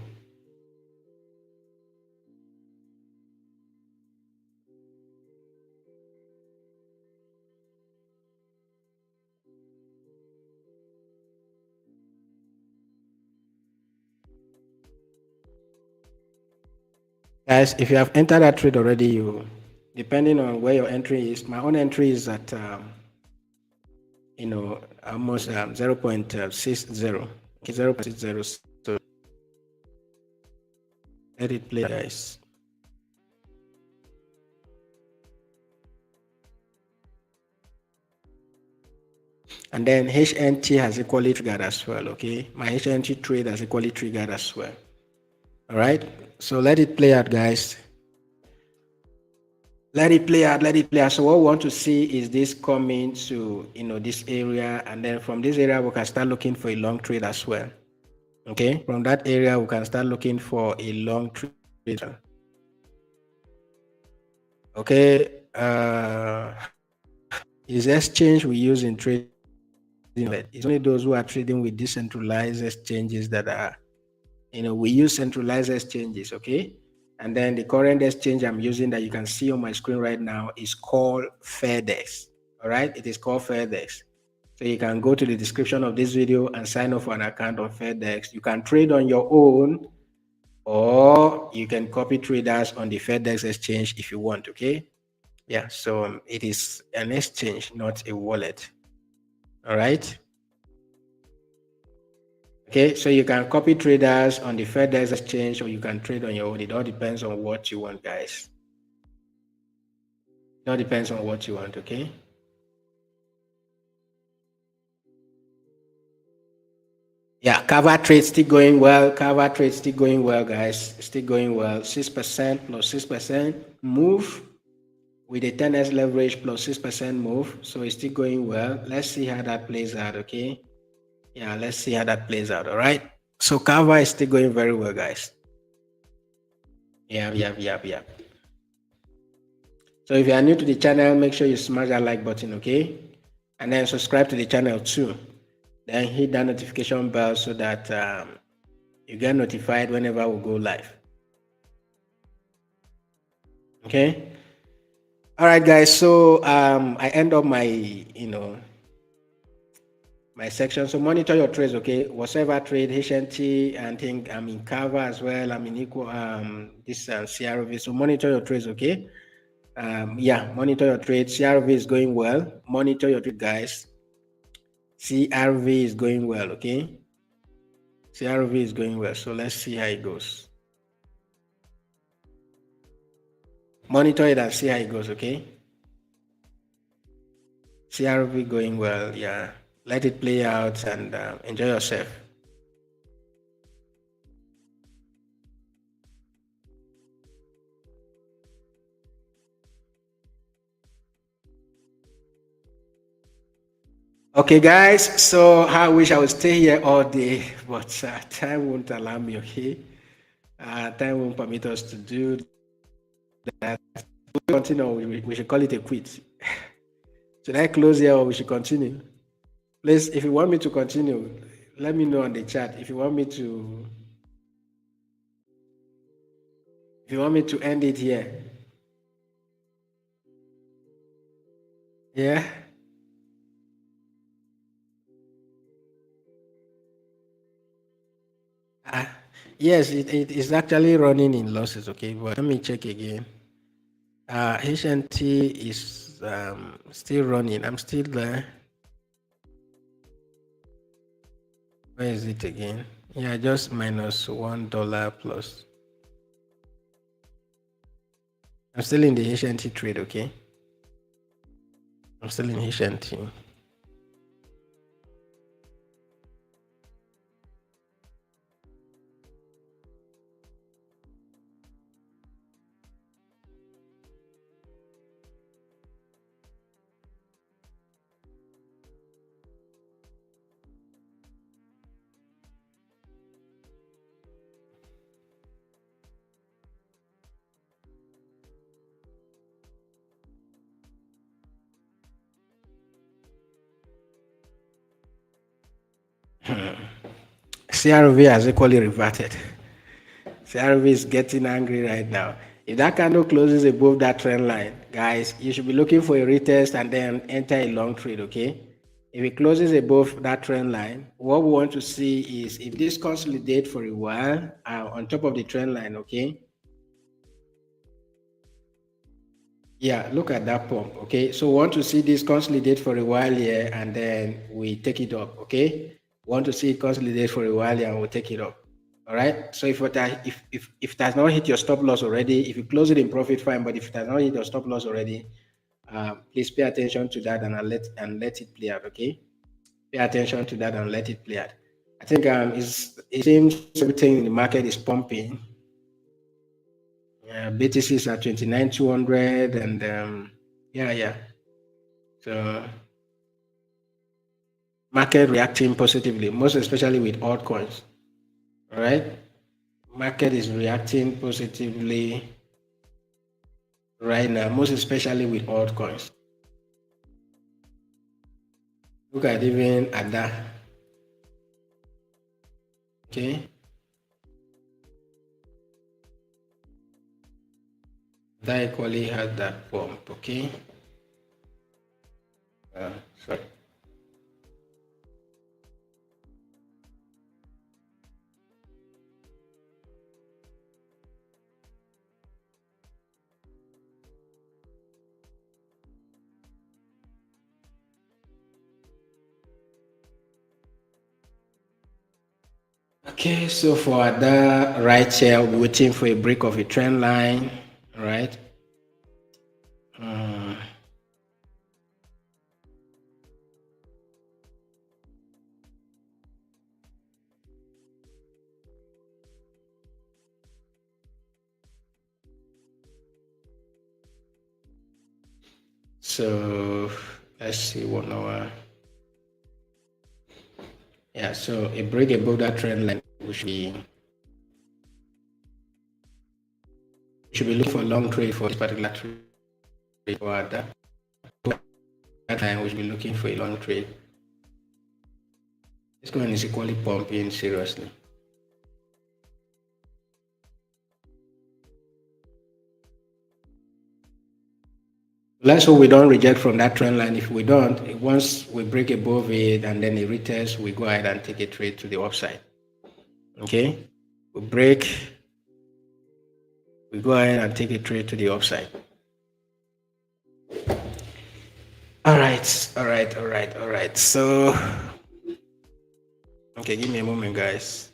guys, if you have entered that trade already, you depending on where your entry is. My own entry is at almost 0.60. Okay, 0.60. So let it play, guys. And then HNT has equally triggered as well. Okay, my HNT trade has equally triggered as well. All right, so let it play out, guys. Let it play out. Let it play out. So what we want to see is this coming to this area, and then from this area we can start looking for a long trade as well. Okay, from that area we can start looking for a long trade. Okay, is exchange we use in trading. It's only those who are trading with decentralized exchanges that are, we use centralized exchanges. Okay, and then the current exchange I'm using that you can see on my screen right now is called Fairdesk. All right, it is called Fairdesk. So you can go to the description of this video and sign up for an account on Fairdesk. You can trade on your own, or you can copy traders on the Fairdesk exchange if you want. Okay, yeah. So it is an exchange, not a wallet. All right. Okay, so you can copy traders on the Fairdesk exchange, or you can trade on your own. It all depends on what you want, guys. It all depends on what you want. Okay. Yeah, cover trade still going well. Cover trade still going well, guys. Still going well. 6% plus 6% move with a 10x leverage plus 6% move. So it's still going well. Let's see how that plays out. Okay. Yeah, let's see how that plays out. All right. So cover is still going very well, guys. Yeah. So if you are new to the channel, make sure you smash that like button, okay? And then subscribe to the channel too. Then hit that notification bell so that you get notified whenever we go live. Okay. All right, guys. So I end up my my section. So monitor your trades, okay? Whatever trade, HNT, and think I'm in cover as well. I'm in equal this CRV. So monitor your trades, okay? Yeah, monitor your trade. CRV is going well. Monitor your trade, guys. CRV is going well, okay? CRV is going well. So let's see how it goes. Monitor it and see how it goes, okay? CRV going well, yeah. Let it play out and enjoy yourself. Okay, guys. So I wish I would stay here all day, but time won't allow me, okay? Time won't permit us to do that. We continue. We should call it a quit. Should I close here or we should continue? Please, if you want me to continue, let me know on the chat. If you want me to end it here. Yeah. Uh, yes, it is actually running in losses, okay? But let me check again. HNT is still running. I'm still there. Where is it again? Yeah, just minus $1 plus. I'm still in the HNT trade, okay? I'm still in HNT. CRV has equally reverted. CRV is getting angry right now. If that candle closes above that trend line, guys, you should be looking for a retest and then enter a long trade, okay? If it closes above that trend line, what we want to see is if this consolidates for a while on top of the trend line, okay? Yeah, look at that pump, okay? So we want to see this consolidate for a while here and then we take it up, okay? We want to see it consolidate for a while here and we'll take it up. All right. So if it has not hit your stop loss already, if you close it in profit, fine. But if it has not hit your stop loss already, please pay attention to that and let it play out. Okay. Pay attention to that and let it play out. I think it seems everything in the market is pumping. BTC is at 29,200 and yeah. So market reacting positively, most especially with altcoins. All right. Market is reacting positively right now, most especially with altcoins. Look at even at that. Okay. That equally has that pump. Okay. Sorry. Okay, so for the right here, we're waiting for a break of a trend line, right? So let's see 1 hour. Yeah, so a break above that trend line, we should be looking for a long trade for this particular trade. For that time, we should be looking for a long trade. This one is equally pumping seriously. Let's hope we don't reject from that trend line. If we don't, once we break above it and then it retest, we go ahead and take a trade to the upside. Okay, we break, we go ahead and take a trade to the upside. All right. So, okay, give me a moment, guys.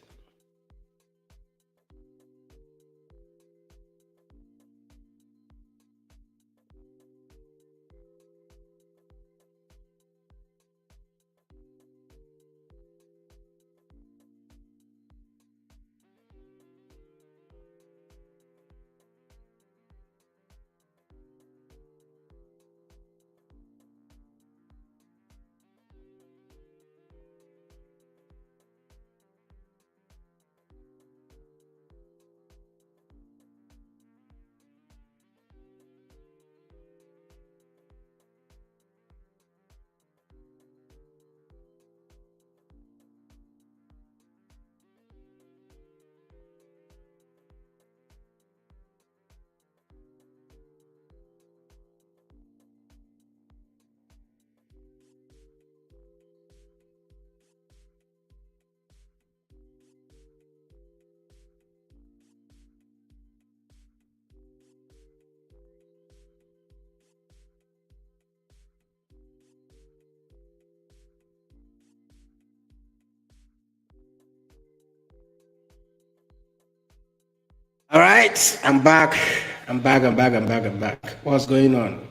All right, I'm back. I'm back. What's going on?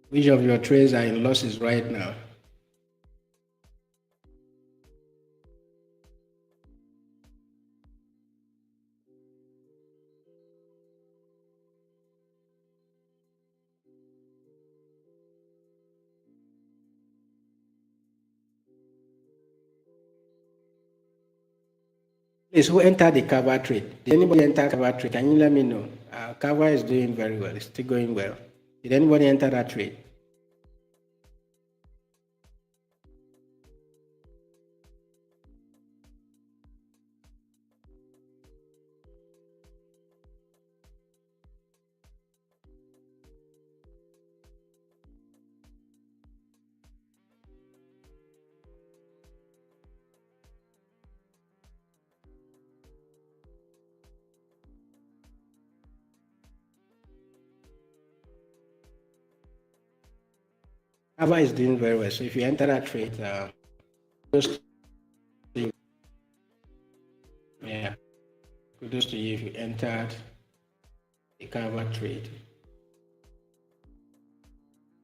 Which of your trades are in losses right now? Please, who entered the cover trade? Did anybody enter cover trade? Can you let me know? Cover is doing very well. It's still going well. Did anybody enter that trade? Ava is doing very well. So if you enter that trade, kudos to you. Yeah, kudos to you if you entered the Kava trade.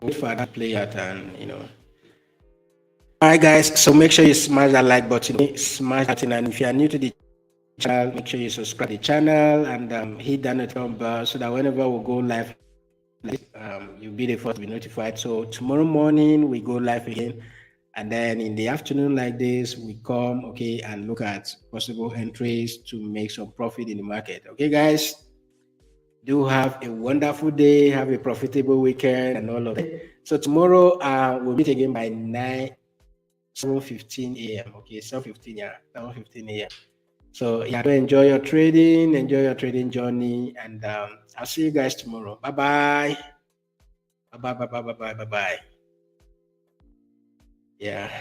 Wait for that play out and All right, guys. So make sure you smash that like button, smash that button, and if you are new to the channel, make sure you subscribe to the channel and hit that notification bell so that whenever we go live, you'll be the first to be notified. So tomorrow morning we go live again, and then in the afternoon like this we come and look at possible entries to make some profit in the market. Okay, guys. Do have a wonderful day, have a profitable weekend, and all of it. So tomorrow we'll meet again by 7:15 a.m. Okay, 7:15, yeah, 7:15 a.m. So yeah, enjoy your trading, enjoy your trading journey, and I'll see you guys tomorrow. Bye bye. Bye bye bye bye bye bye bye bye. Yeah.